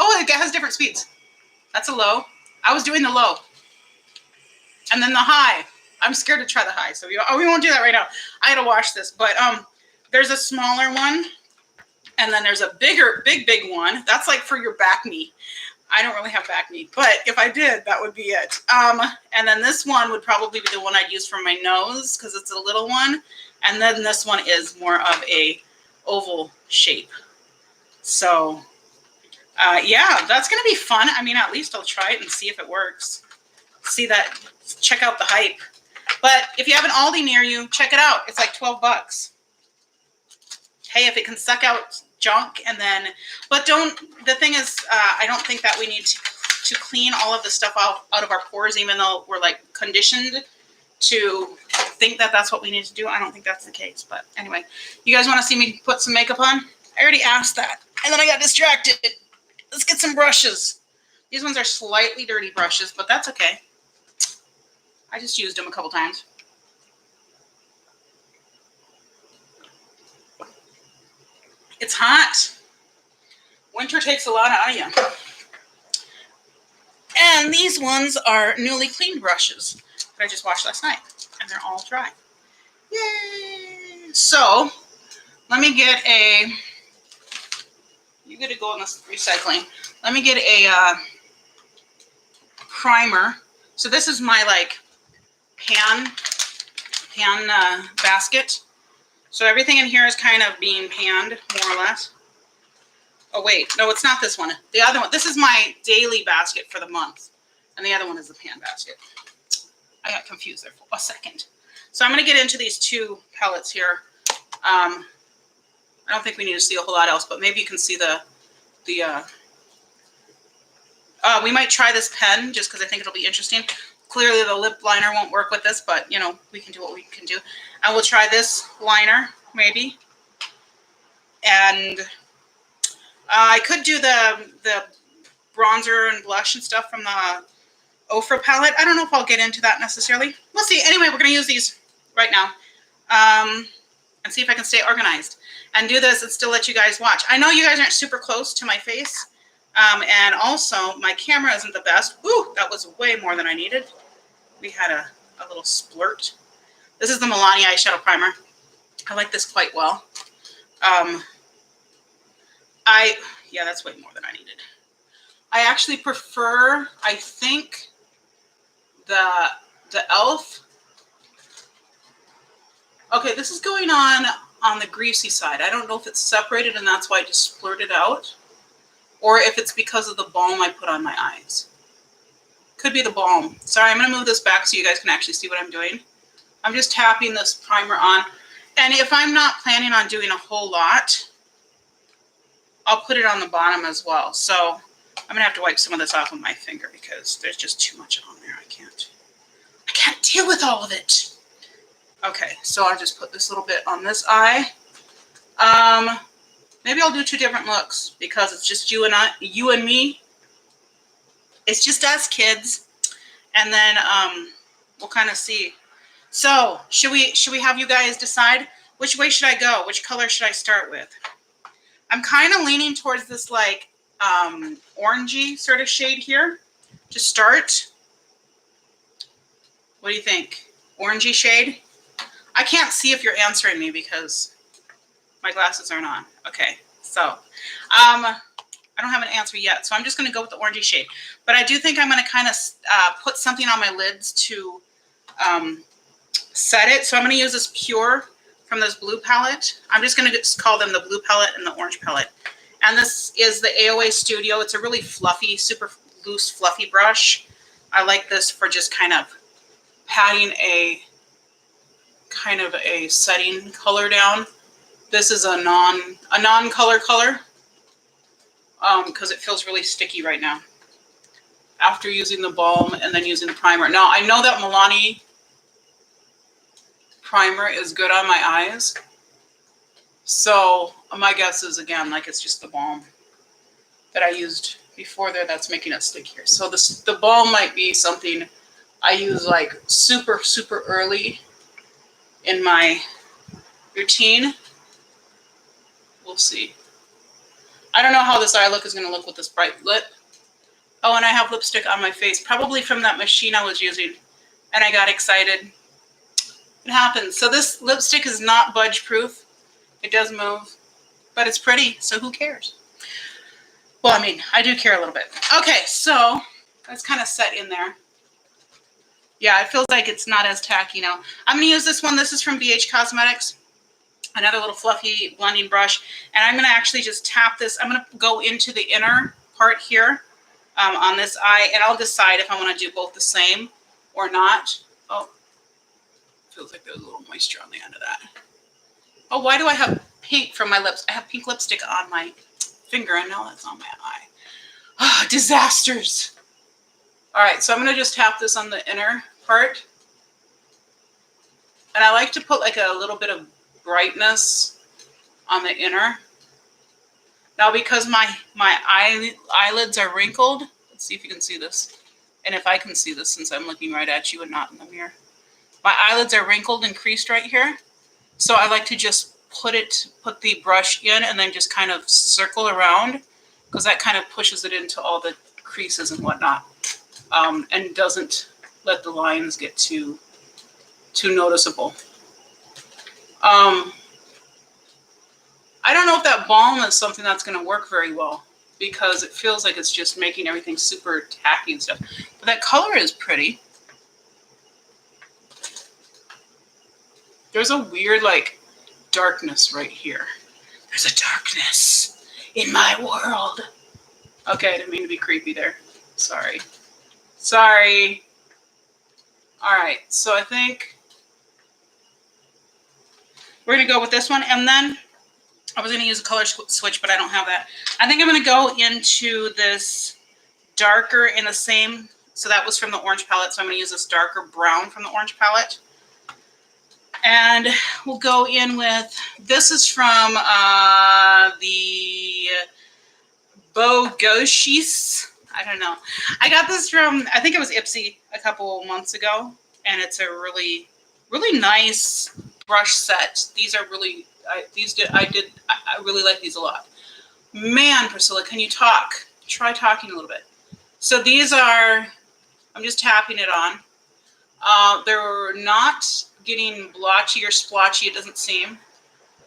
Oh, it has different speeds. That's a low. I was doing the low. And then the high. I'm scared to try the high. So we won't do that right now. I gotta wash this. But there's a smaller one. And then there's a big one. That's like for your back knee. I don't really have back knee, but if I did, that would be it. And then this one would probably be the one I'd use for my nose because it's a little one. And then this one is more of a oval shape. So, yeah, that's going to be fun. I mean, at least I'll try it and see if it works. See that, check out the hype. But if you have an Aldi near you, check it out. It's like 12 bucks. Hey, if it can suck out junk and then, but the thing is, I don't think that we need to clean all of the stuff out of our pores, even though we're like conditioned to think that that's what we need to do. I don't think that's the case. But anyway, you guys want to see me put some makeup on? I already asked that. And then I got distracted. Let's get some brushes. These ones are slightly dirty brushes, but that's okay. I just used them a couple times. It's hot. Winter takes a lot out of you. And these ones are newly cleaned brushes that I just washed last night. And they're all dry. Yay! So, let me get a... You got to go in this recycling. Let me get a primer. So this is my like pan basket. So everything in here is kind of being panned, more or less. Oh, wait. No, it's not this one. The other one. This is my daily basket for the month. And the other one is the pan basket. I got confused there for a second. So I'm going to get into these two pellets here. I don't think we need to see a whole lot else, but maybe you can see we might try this pen just because I think it'll be interesting. Clearly the lip liner won't work with this, but you know, we can do what we can do. And we'll try this liner, maybe. And I could do the bronzer and blush and stuff from the Ofra palette. I don't know if I'll get into that necessarily. We'll see. Anyway, we're going to use these right now. And see if I can stay organized. And do this and still let you guys watch. I know you guys aren't super close to my face. And also, my camera isn't the best. Ooh, that was way more than I needed. We had a little splurt. This is the Milani eyeshadow primer. I like this quite well. Yeah, that's way more than I needed. I actually prefer, I think, the e.l.f. Okay, this is going on the greasy side. I don't know if it's separated and that's why I just splurted out. Or if it's because of the balm I put on my eyes. Could be the balm. Sorry, I'm going to move this back so you guys can actually see what I'm doing. I'm just tapping this primer on. And if I'm not planning on doing a whole lot, I'll put it on the bottom as well. So I'm going to have to wipe some of this off with my finger because there's just too much on there. I can't deal with all of it. Okay, so I'll just put this little bit on this eye. Maybe I'll do two different looks because it's just you and me. It's just us kids. And then we'll kind of see. So should we have you guys decide which way should I go? Which color should I start with? I'm kind of leaning towards this like orangey sort of shade here to start. What do you think? Orangey shade? I can't see if you're answering me because my glasses aren't on. Okay, so I don't have an answer yet, so I'm just going to go with the orangey shade. But I do think I'm going to kind of put something on my lids to set it. So I'm going to use this Pure from this blue palette. I'm just going to call them the blue palette and the orange palette. And this is the AOA Studio. It's a really fluffy, super loose, fluffy brush. I like this for just kind of patting a kind of a setting color down. This is a non-color color because it feels really sticky right now after using the balm and then using the primer. Now, I know that Milani primer is good on my eyes. So my guess is, again, like it's just the balm that I used before there that's making it stickier. So the balm might be something I use like super, super early in my routine. We'll see. I don't know how this eye look is going to look with this bright lip. Oh, and I have lipstick on my face, probably from that machine I was using, and I got excited. It happens. So this lipstick is not budge proof. It does move, but it's pretty, so who cares? Well, I mean, I do care a little bit. Okay, so that's kind of set in there. Yeah, it feels like it's not as tacky now. I'm going to use this one. This is from BH Cosmetics. Another little fluffy blending brush. And I'm going to actually just tap this. I'm going to go into the inner part here on this eye. And I'll decide if I want to do both the same or not. Oh, feels like there's a little moisture on the end of that. Oh, why do I have pink from my lips? I have pink lipstick on my finger, and now that's on my eye. Oh, disasters. All right, so I'm going to just tap this on the inner part. And I like to put like a little bit of brightness on the inner. Now, because my eyelids are wrinkled, let's see if you can see this. And if I can see this, since I'm looking right at you and not in the mirror. My eyelids are wrinkled and creased right here. So I like to just put the brush in and then just kind of circle around, because that kind of pushes it into all the creases and whatnot, and doesn't let the lines get too noticeable. I don't know if that balm is something that's going to work very well, because it feels like it's just making everything super tacky and stuff. But that color is pretty. There's a weird, like, darkness right here. There's a darkness in my world. Okay, I didn't mean to be creepy there. Sorry. Sorry. All right, so I think we're going to go with this one. And then I was going to use a color switch, but I don't have that. I think I'm going to go into this darker in the same. So that was from the orange palette. So I'm going to use this darker brown from the orange palette. And we'll go in with, this is from the Boxy. I don't know. I got this from, I think it was Ipsy a couple months ago. And it's a really, really nice brush set. These are really, I really like these a lot. Man, Priscilla, can you talk? Try talking a little bit. So these are, I'm just tapping it on. They're not getting blotchy or splotchy, it doesn't seem,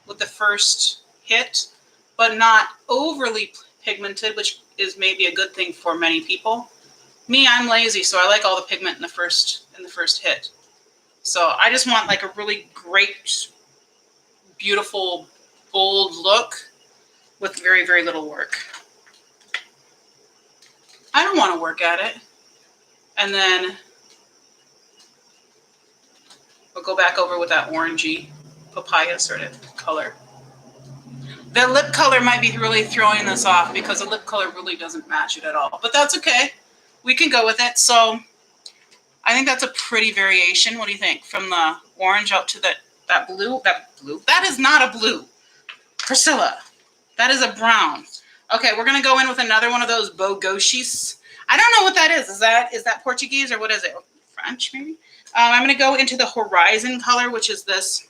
with the first hit, but not overly pigmented, which is maybe a good thing for many people. Me, I'm lazy, so I like all the pigment in the first hit. So I just want like a really great, beautiful, bold look with very, very little work. I don't want to work at it. And then we'll go back over with that orangey papaya sort of color. The lip color might be really throwing this off, because the lip color really doesn't match it at all. But that's okay. We can go with it. So I think that's a pretty variation. What do you think? From the orange up to that blue? That is not a blue. Priscilla, that is a brown. Okay, we're going to go in with another one of those Boxy. I don't know what that is. Is that Portuguese or what is it? French, maybe? I'm going to go into the Horizon color, which is this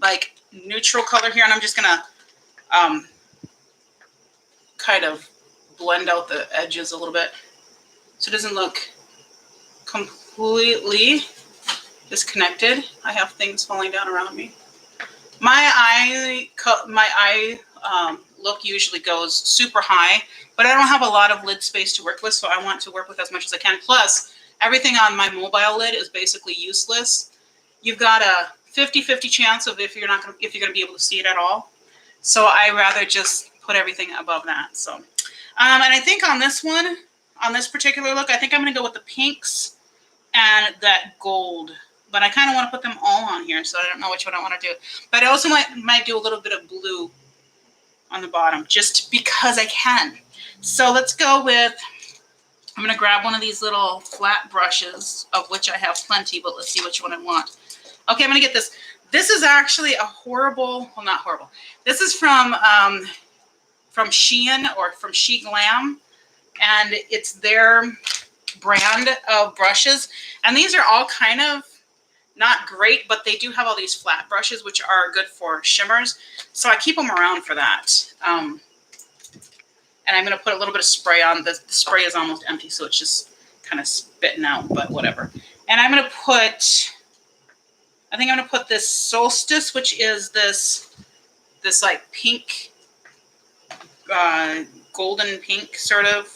like neutral color here. And I'm just going to kind of blend out the edges a little bit, so it doesn't look completely disconnected. I have things falling down around me. My eye look usually goes super high, but I don't have a lot of lid space to work with, so I want to work with as much as I can. Plus, everything on my mobile lid is basically useless. You've got a 50-50 chance of if you're going to be able to see it at all. So I rather just put everything above that. So, and I think on this one, on this particular look, I think I'm going to go with the pinks and that gold. But I kind of want to put them all on here, so I don't know which one I want to do. But I also might do a little bit of blue on the bottom, just because I can. So let's go with, I'm going to grab one of these little flat brushes, of which I have plenty, but let's see which one I want. Okay, I'm going to get this. This is actually a horrible, well, not horrible. This is from Shein, or from Ipsy Glam, and it's their brand of brushes. And these are all kind of not great, but they do have all these flat brushes, which are good for shimmers. So I keep them around for that. And I'm going to put a little bit of spray on. The spray is almost empty, so it's just kind of spitting out, but whatever. And I'm going to put, I think I'm going to put this Solstice, which is this like pink, golden pink sort of.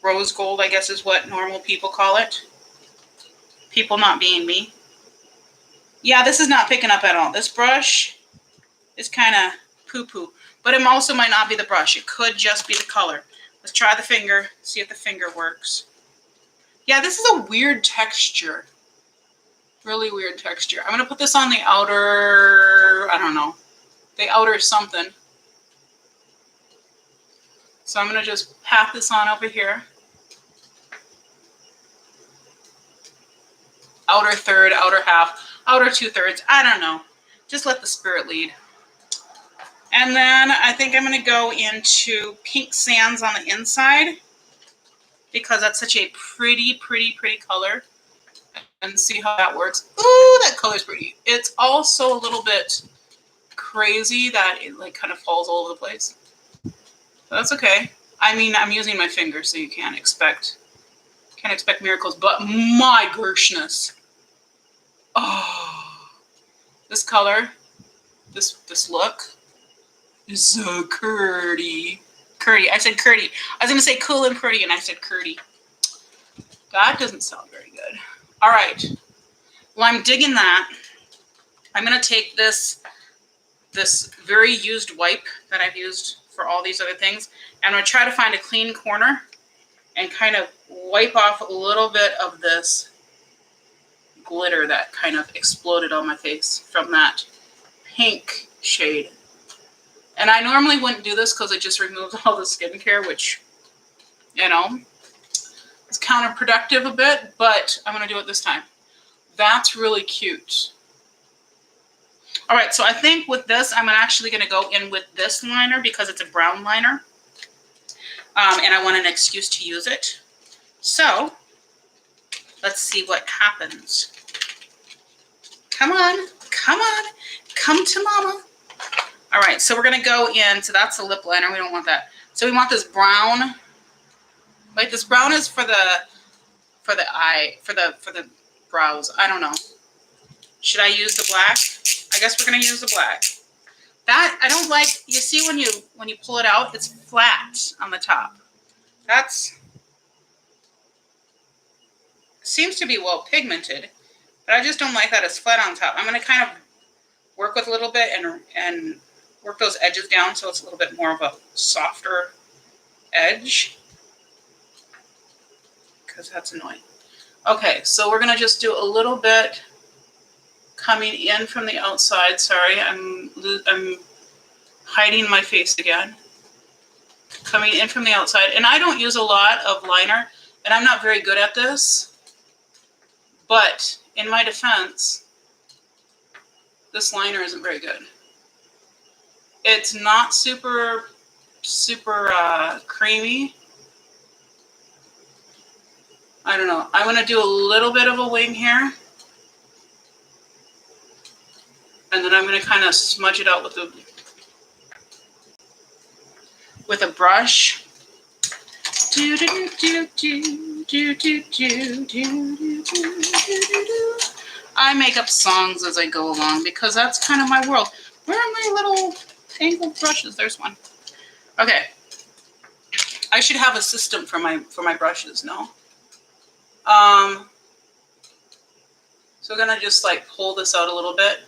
Rose gold, I guess, is what normal people call it. People not being me. Yeah, this is not picking up at all. This brush is kind of poo-poo. But it also might not be the brush. It could just be the color. Let's try the finger. See if the finger works. Yeah, this is a weird texture. Really weird texture. I'm going to put this on the outer, I don't know. The outer something. So I'm going to just pat this on over here. Outer third, outer half, outer 2/3. I don't know. Just let the spirit lead. And then I think I'm going to go into Pink Sands on the inside because that's such a pretty, pretty, pretty color. And see how that works. Ooh, that color's pretty. It's also a little bit crazy that it like kind of falls all over the place. But that's okay. I mean, I'm using my finger, so you can't expect miracles. But my goshness. Oh, this color, this look is so curdy. Curdy. I said curdy. I was going to say cool and pretty, and I said curdy. That doesn't sound very good. All right. Well, I'm digging that. I'm going to take this very used wipe that I've used for all these other things. And I'm going to try to find a clean corner and kind of wipe off a little bit of this glitter that kind of exploded on my face from that pink shade. And I normally wouldn't do this because it just removes all the skincare, which, you know, is counterproductive a bit, but I'm going to do it this time. That's really cute. All right, so I think with this, I'm actually going to go in with this liner because it's a brown liner. And I want an excuse to use it. So let's see what happens. Come on, come on, come to mama. All right, so we're gonna go in. So that's a lip liner. We don't want that. So we want this brown. Like this brown is for the eye, for the brows. I don't know. Should I use the black? I guess we're gonna use the black. That I don't like. You see when you pull it out, it's flat on the top. That's seems to be well pigmented. But I just don't like that it's flat on top. I'm going to kind of work with a little bit and work those edges down so it's a little bit more of a softer edge. Because that's annoying. Okay, so we're going to just do a little bit coming in from the outside. Sorry, I'm hiding my face again. Coming in from the outside. And I don't use a lot of liner, and I'm not very good at this. But in my defense, this liner isn't very good. It's not super creamy. I don't know. I'm going to do a little bit of a wing here. And then I'm going to kind of smudge it out with a brush. I make up songs as I go along because that's kind of my world. Where are my little tangled brushes? There's one. Okay. I should have a system for my brushes, no? So we're gonna just like pull this out a little bit.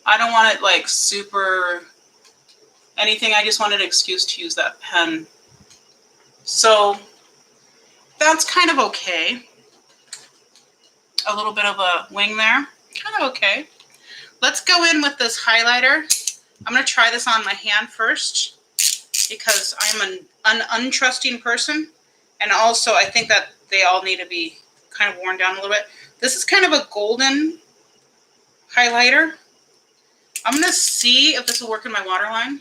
I don't want it like super anything. I just want an excuse to use that pen. So that's kind of okay. A little bit of a wing there. Kind of okay. Let's go in with this highlighter. I'm going to try this on my hand first because I'm an untrusting person. And also I think that they all need to be kind of worn down a little bit. This is kind of a golden highlighter. I'm going to see if this will work in my waterline.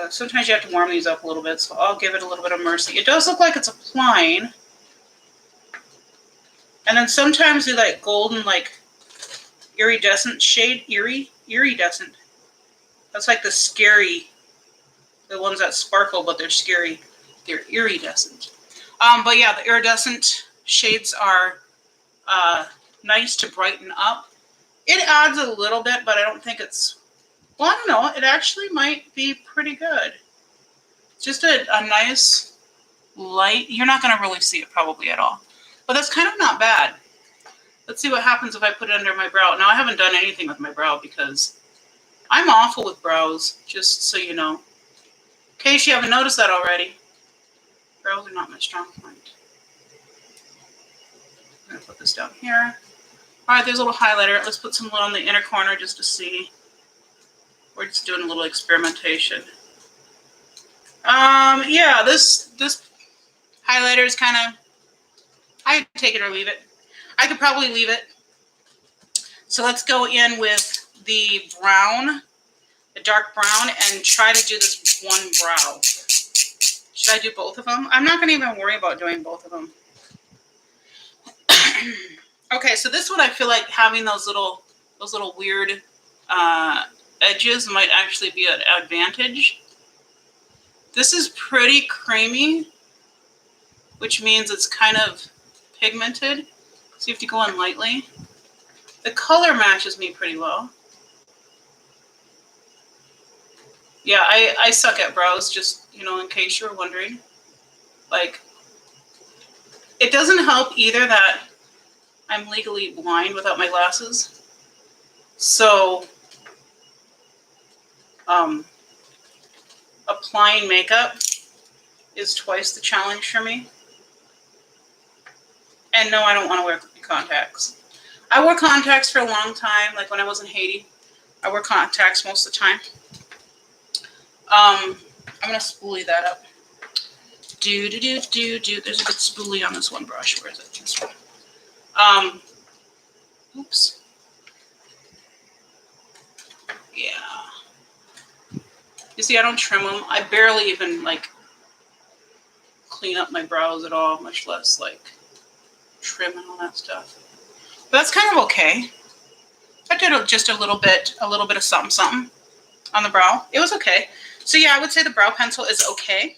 Sometimes you have to warm these up a little bit, so I'll give it a little bit of mercy. It does look like it's applying. And then sometimes they like golden, like iridescent shade. Iridescent. That's like the scary, the ones that sparkle, but they're scary. They're iridescent. But yeah, the iridescent shades are nice to brighten up. It adds a little bit, but I don't think it's, well, I don't know. It actually might be pretty good. Just a nice light. You're not going to really see it probably at all. But that's kind of not bad. Let's see what happens if I put it under my brow. Now, I haven't done anything with my brow because I'm awful with brows, just so you know. In case you haven't noticed that already. Brows are not my strong point. I'm going to put this down here. All right, there's a little highlighter. Let's put some on the inner corner just to see. We're just doing a little experimentation. Yeah, this highlighter is kind of, I could take it or leave it. I could probably leave it. So let's go in with the brown, the dark brown, and try to do this one brow. Should I do both of them? I'm not going to even worry about doing both of them. Okay, so this one I feel like having those little weird edges might actually be an advantage. This is pretty creamy, which means it's kind of pigmented. So you have to go in lightly. The color matches me pretty well. Yeah, I suck at brows, just, you know, in case you're wondering. Like, it doesn't help either that I'm legally blind without my glasses. So, applying makeup is twice the challenge for me. And no, I don't want to wear contacts. I wore contacts for a long time, like when I was in Haiti. I wore contacts most of the time. I'm going to spoolie that up. There's a good spoolie on this one brush. Where is it? This one. Oops. Yeah. You see, I don't trim them. I barely even, like, clean up my brows at all, much less, like, trim and all that stuff. But that's kind of okay. I did just a little bit of something on the brow. It was okay. So yeah, I would say the brow pencil is okay.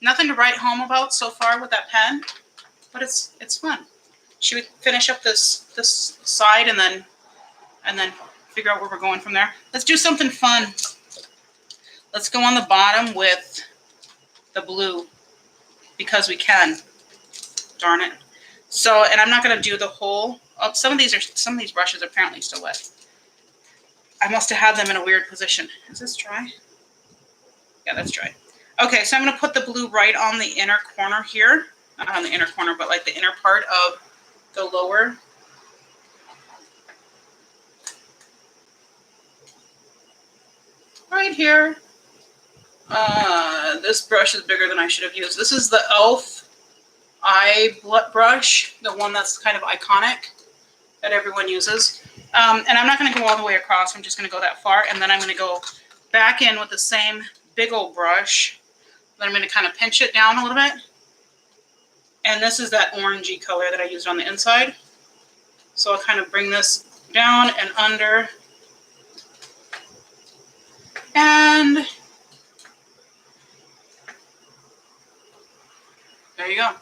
Nothing to write home about so far with that pen, but it's fun. Should we finish up this side and then figure out where we're going from there? Let's do something fun. Let's go on the bottom with the blue because we can. Darn it. So, and I'm not going to do the whole. Oh, some of these brushes are apparently still wet. I must have had them in a weird position. Is this dry? Yeah, that's dry. Okay, so I'm going to put the blue right on the inner corner here. Not on the inner corner, but like the inner part of the lower. Right here. This brush is bigger than I should have used. This is the e.l.f. eye brush, the one that's kind of iconic that everyone uses. And I'm not going to go all the way across. I'm just going to go that far. And then I'm going to go back in with the same big old brush. Then I'm going to kind of pinch it down a little bit. And this is that orangey color that I used on the inside. So I'll kind of bring this down and under. And there you go. A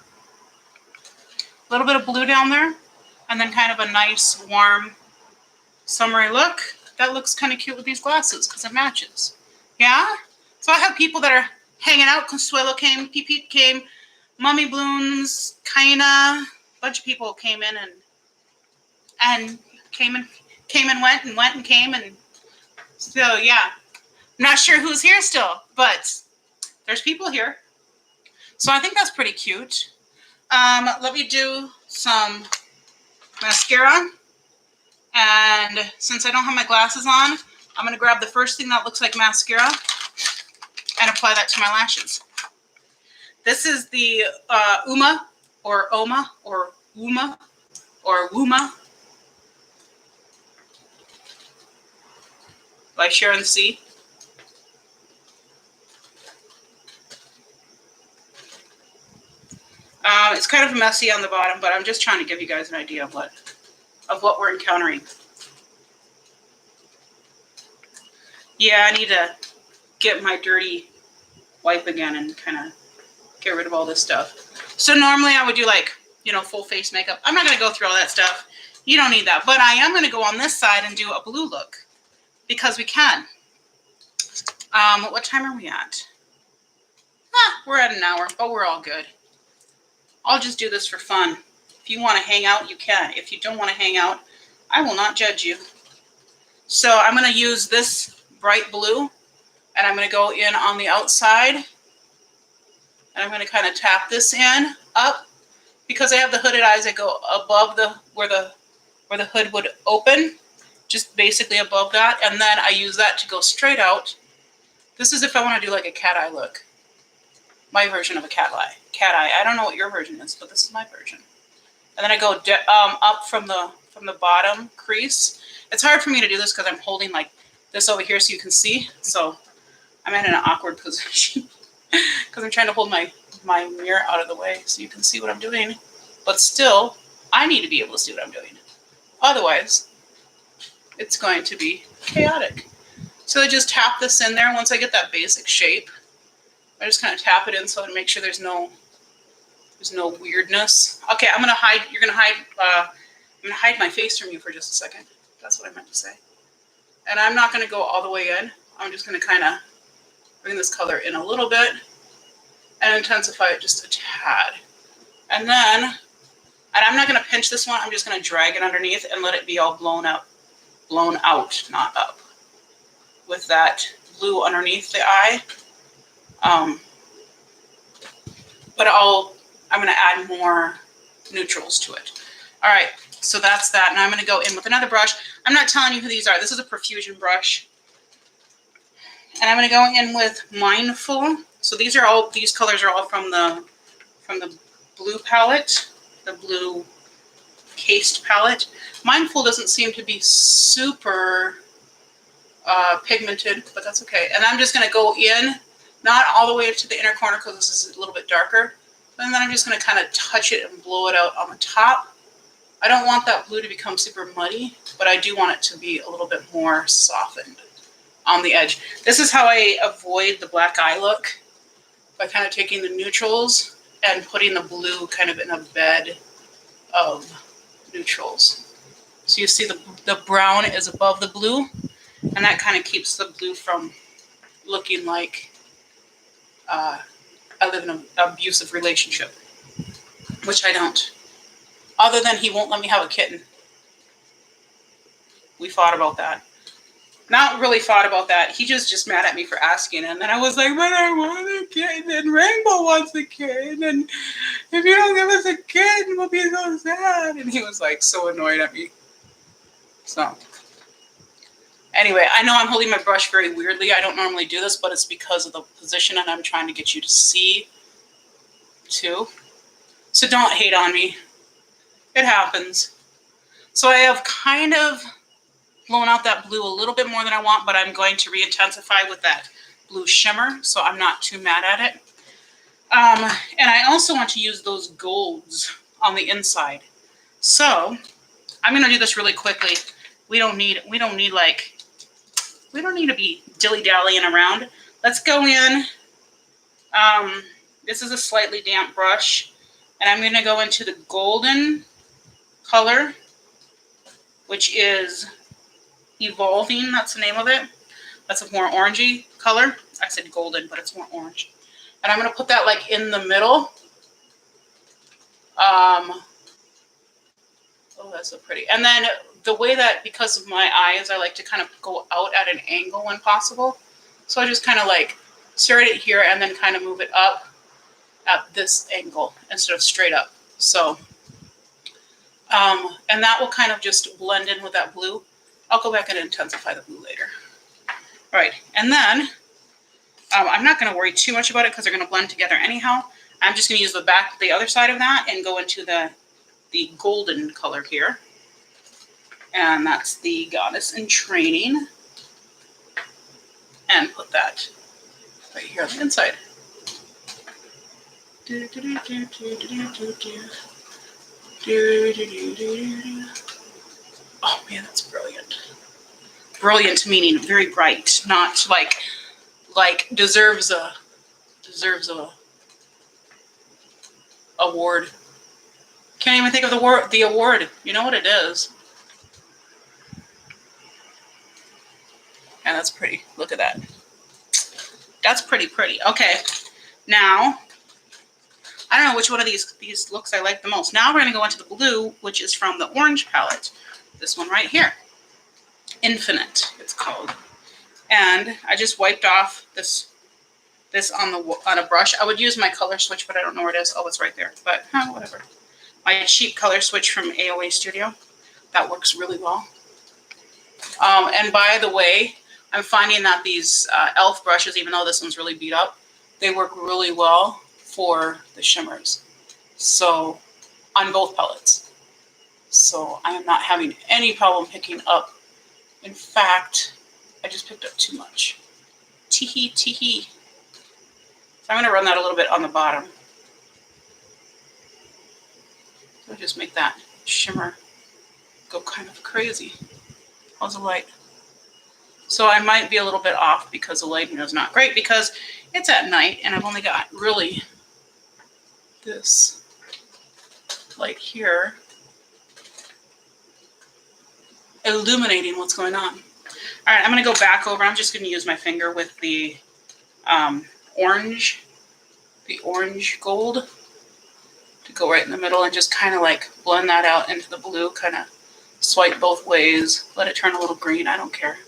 little bit of blue down there. And then kind of a nice, warm, summery look. That looks kind of cute with these glasses because it matches. Yeah? So I have people that are hanging out. Consuelo came, Pete came, Mummy Blooms, Kaina. A bunch of people came in and came and went and came. And so, yeah. I'm not sure who's here still, but there's people here. So I think that's pretty cute. Let me do some mascara. And since I don't have my glasses on, I'm going to grab the first thing that looks like mascara and apply that to my lashes. This is the Uma or Oma or Uma or Wuma by Sharon C. It's kind of messy on the bottom, but I'm just trying to give you guys an idea of what we're encountering. Yeah, I need to get my dirty wipe again and kind of get rid of all this stuff. So normally I would do like, you know, full face makeup. I'm not going to go through all that stuff. You don't need that. But I am going to go on this side and do a blue look because we can. What time are we at? We're at an hour, but we're all good. I'll just do this for fun. If you want to hang out, you can. If you don't want to hang out, I will not judge you. So I'm going to use this bright blue, and I'm going to go in on the outside, and I'm going to kind of tap this in up because I have the hooded eyes that go above where the hood would open, just basically above that, and then I use that to go straight out. This is if I want to do like a cat eye look. My version of a cat eye. I don't know what your version is, but this is my version. And then I go up from the bottom crease. It's hard for me to do this because I'm holding like this over here so you can see. So I'm in an awkward position because I'm trying to hold my mirror out of the way so you can see what I'm doing. But still, I need to be able to see what I'm doing. Otherwise, it's going to be chaotic. So I just tap this in there. Once I get that basic shape, I just kind of tap it in so to make sure there's no weirdness. Okay, I'm gonna hide. I'm gonna hide my face from you for just a second. That's what I meant to say. And I'm not gonna go all the way in. I'm just gonna kind of bring this color in a little bit and intensify it just a tad. And I'm not gonna pinch this one. I'm just gonna drag it underneath and let it be all blown out, not up. With that blue underneath the eye. But I'm going to add more neutrals to it. All right, so that's that. And I'm going to go in with another brush. I'm not telling you who these are. This is a Profusion brush. And I'm going to go in with Mindful. So these colors are all from the blue palette, the blue cased palette. Mindful doesn't seem to be super pigmented, but that's okay. And I'm just going to go in, not all the way to the inner corner because this is a little bit darker. And then I'm just going to kind of touch it and blow it out on the top. I don't want that blue to become super muddy, but I do want it to be a little bit more softened on the edge. This is how I avoid the black eye look, by kind of taking the neutrals and putting the blue kind of in a bed of neutrals. So you see the brown is above the blue, and that kind of keeps the blue from looking like I live in an abusive relationship, which I don't. Other than he won't let me have a kitten. We fought about that. Not really fought about that. He just mad at me for asking. And then I was like, but I want a kitten, and Rainbow wants a kitten, and if you don't give us a kitten, we'll be so sad. And he was like so annoyed at me. So anyway, I know I'm holding my brush very weirdly. I don't normally do this, but it's because of the position, and I'm trying to get you to see too. So don't hate on me. It happens. So I have kind of blown out that blue a little bit more than I want, but I'm going to re-intensify with that blue shimmer, so I'm not too mad at it. And I also want to use those golds on the inside. So I'm going to do this really quickly. We don't need to be dilly-dallying around. Let's go in. This is a slightly damp brush, and I'm going to go into the golden color, which is Evolving. That's the name of it. That's a more orangey color. I said golden, but it's more orange. And I'm going to put that like in the middle. Oh, that's so pretty. And then the way that, because of my eyes, I like to kind of go out at an angle when possible. So I just kind of like start it here and then kind of move it up at this angle instead of straight up. So, and that will kind of just blend in with that blue. I'll go back and intensify the blue later. All right, and then I'm not going to worry too much about it because they're going to blend together anyhow. I'm just going to use the other side of that and go into the golden color here. And that's the Goddess in Training. And put that right here on the inside. Oh man, that's brilliant. Brilliant meaning very bright, not like deserves a award. Can't even think of the award. You know what it is. And that's pretty. Look at that. That's pretty. Okay. Now, I don't know which one of these looks I like the most. Now we're going to go into the blue, which is from the orange palette. This one right here. Infinite, it's called. And I just wiped off this on a brush. I would use my color switch, but I don't know where it is. Oh, it's right there. But whatever. My cheap color switch from AOA Studio. That works really well. And by the way, I'm finding that these e.l.f. brushes, even though this one's really beat up, they work really well for the shimmers. So, on both palettes. So, I am not having any problem picking up. In fact, I just picked up too much. Tee-hee, tee-hee. So, I'm going to run that a little bit on the bottom. So, just make that shimmer go kind of crazy. How's the light? So I might be a little bit off because the lighting is not great because it's at night and I've only got really this light here illuminating what's going on. All right, I'm going to go back over. I'm just going to use my finger with the orange gold to go right in the middle and just kind of like blend that out into the blue, kind of swipe both ways, let it turn a little green. I don't care.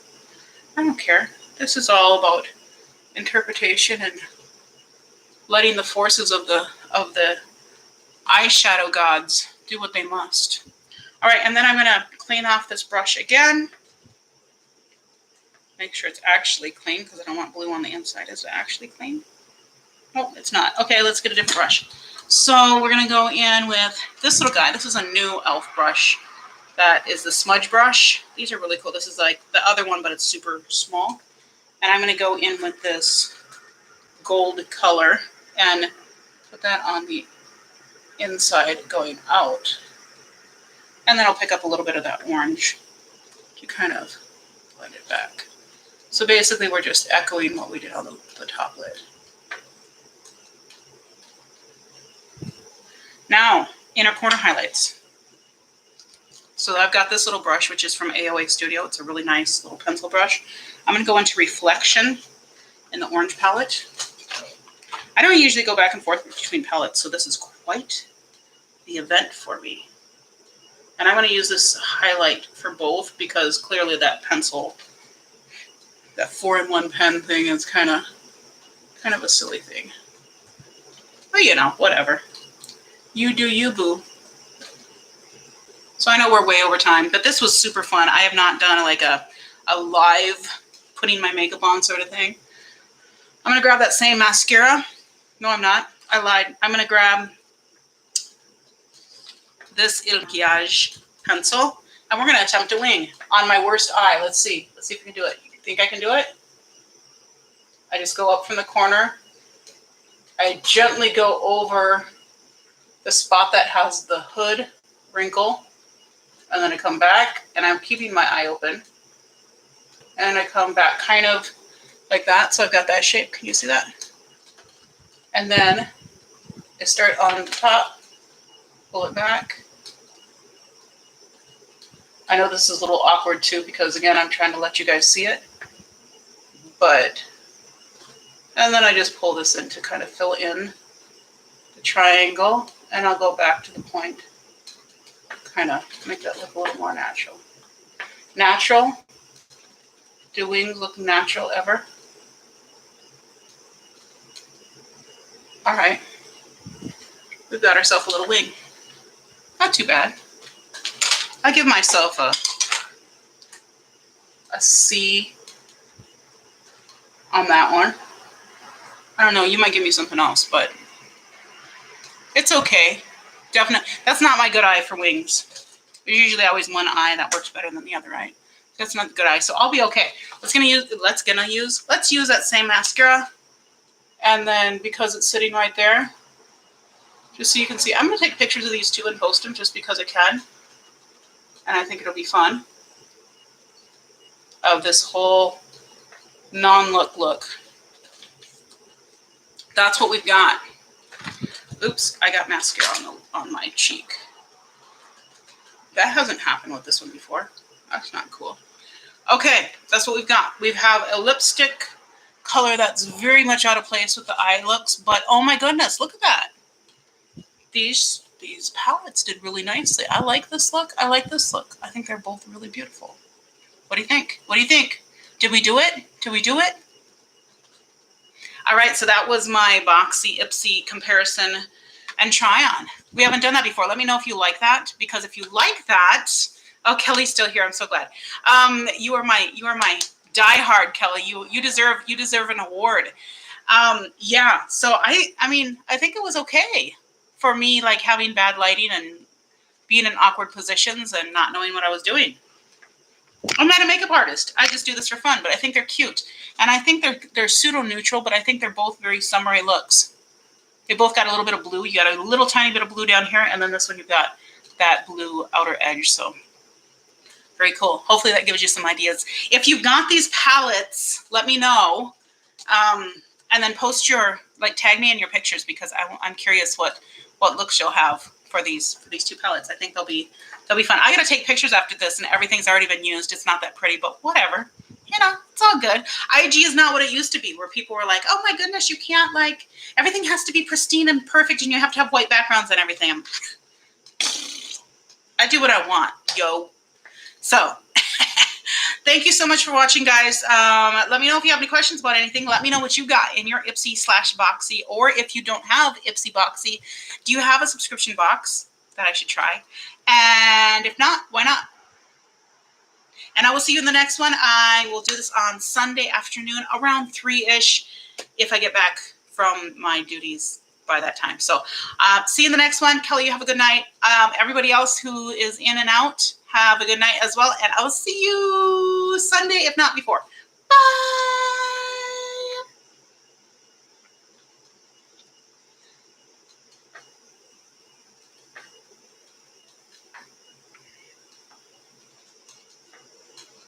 This is all about interpretation and letting the forces of the eyeshadow gods do what they must. All right, and then I'm going to clean off this brush again. Make sure it's actually clean because I don't want blue on the inside. Is it actually clean? Oh, it's not. Okay, let's get a different brush. So we're going to go in with this little guy. This is a new e.l.f. brush. That is the smudge brush. These are really cool. This is like the other one, but it's super small. And I'm going to go in with this gold color and put that on the inside going out. And then I'll pick up a little bit of that orange to kind of blend it back. So basically we're just echoing what we did on the top lid. Now, inner corner highlights. So I've got this little brush, which is from AOA Studio. It's a really nice little pencil brush. I'm going to go into Reflection in the orange palette. I don't usually go back and forth between palettes, so this is quite the event for me. And I'm going to use this highlight for both because clearly that pencil, that 4-in-1 pen thing is kind of a silly thing. But you know, whatever. You do you, boo. So I know we're way over time, but this was super fun. I have not done like a live putting my makeup on sort of thing. I'm going to grab that same mascara. No, I'm not. I lied. I'm going to grab this Il Maquillage pencil, and we're going to attempt a wing on my worst eye. Let's see. Let's see if we can do it. You think I can do it? I just go up from the corner. I gently go over the spot that has the hood wrinkle. And then I come back, and I'm keeping my eye open. And I come back kind of like that. So I've got that shape. Can you see that? And then I start on the top, pull it back. I know this is a little awkward too, because again, I'm trying to let you guys see it. And then I just pull this in to kind of fill in the triangle, and I'll go back to the point. Kind of make that look a little more natural. Natural? Do wings look natural ever? All right. We've got ourselves a little wing. Not too bad. I give myself a C on that one. I don't know, you might give me something else, but it's okay. Definitely, that's not my good eye for wings. There's usually always one eye that works better than the other eye. That's not the good eye, so I'll be okay. Let's use that same mascara, and then because it's sitting right there, just so you can see. I'm going to take pictures of these two and post them just because I can. And I think it'll be fun. Of this whole look. That's what we've got. Oops, I got mascara on my cheek. That hasn't happened with this one before. That's not cool. Okay, that's what we've got. We have a lipstick color that's very much out of place with the eye looks, but oh my goodness, look at that. These palettes did really nicely. I like this look. I like this look. I think they're both really beautiful. What do you think? What do you think? Did we do it? Did we do it? All right, so that was my Boxy Ipsy comparison and try on. We haven't done that before. Let me know if you like that, because if you like that, oh, Kelly's still here. I'm so glad. You are my diehard, Kelly. You deserve an award. Yeah. So I mean, I think it was okay for me, like having bad lighting and being in awkward positions and not knowing what I was doing. I'm not a makeup artist. I just do this for fun, but I think they're cute. And I think they're pseudo-neutral, but I think they're both very summery looks. They both got a little bit of blue. You got a little tiny bit of blue down here, and then this one you've got that blue outer edge. So very cool. Hopefully that gives you some ideas. If you've got these palettes, let me know. And then post tag me in your pictures, because I'm curious what looks you'll have for these two palettes. I think they'll be fun. I got to take pictures after this, and everything's already been used. It's not that pretty, but whatever. You know, it's all good. IG is not what it used to be, where people were like, oh my goodness, you can't, like, everything has to be pristine and perfect, and you have to have white backgrounds and everything. I do what I want, yo. So, thank you so much for watching, guys. Let me know if you have any questions about anything. Let me know what you got in your Ipsy/Boxy, or if you don't have Ipsy Boxy, do you have a subscription box that I should try? And if not, why not? And I will see you in the next one. I will do this on Sunday afternoon around 3-ish if I get back from my duties by that time. So see you in the next one. Kelly, you have a good night. Everybody else who is in and out, have a good night as well. And I will see you Sunday, if not before. Bye.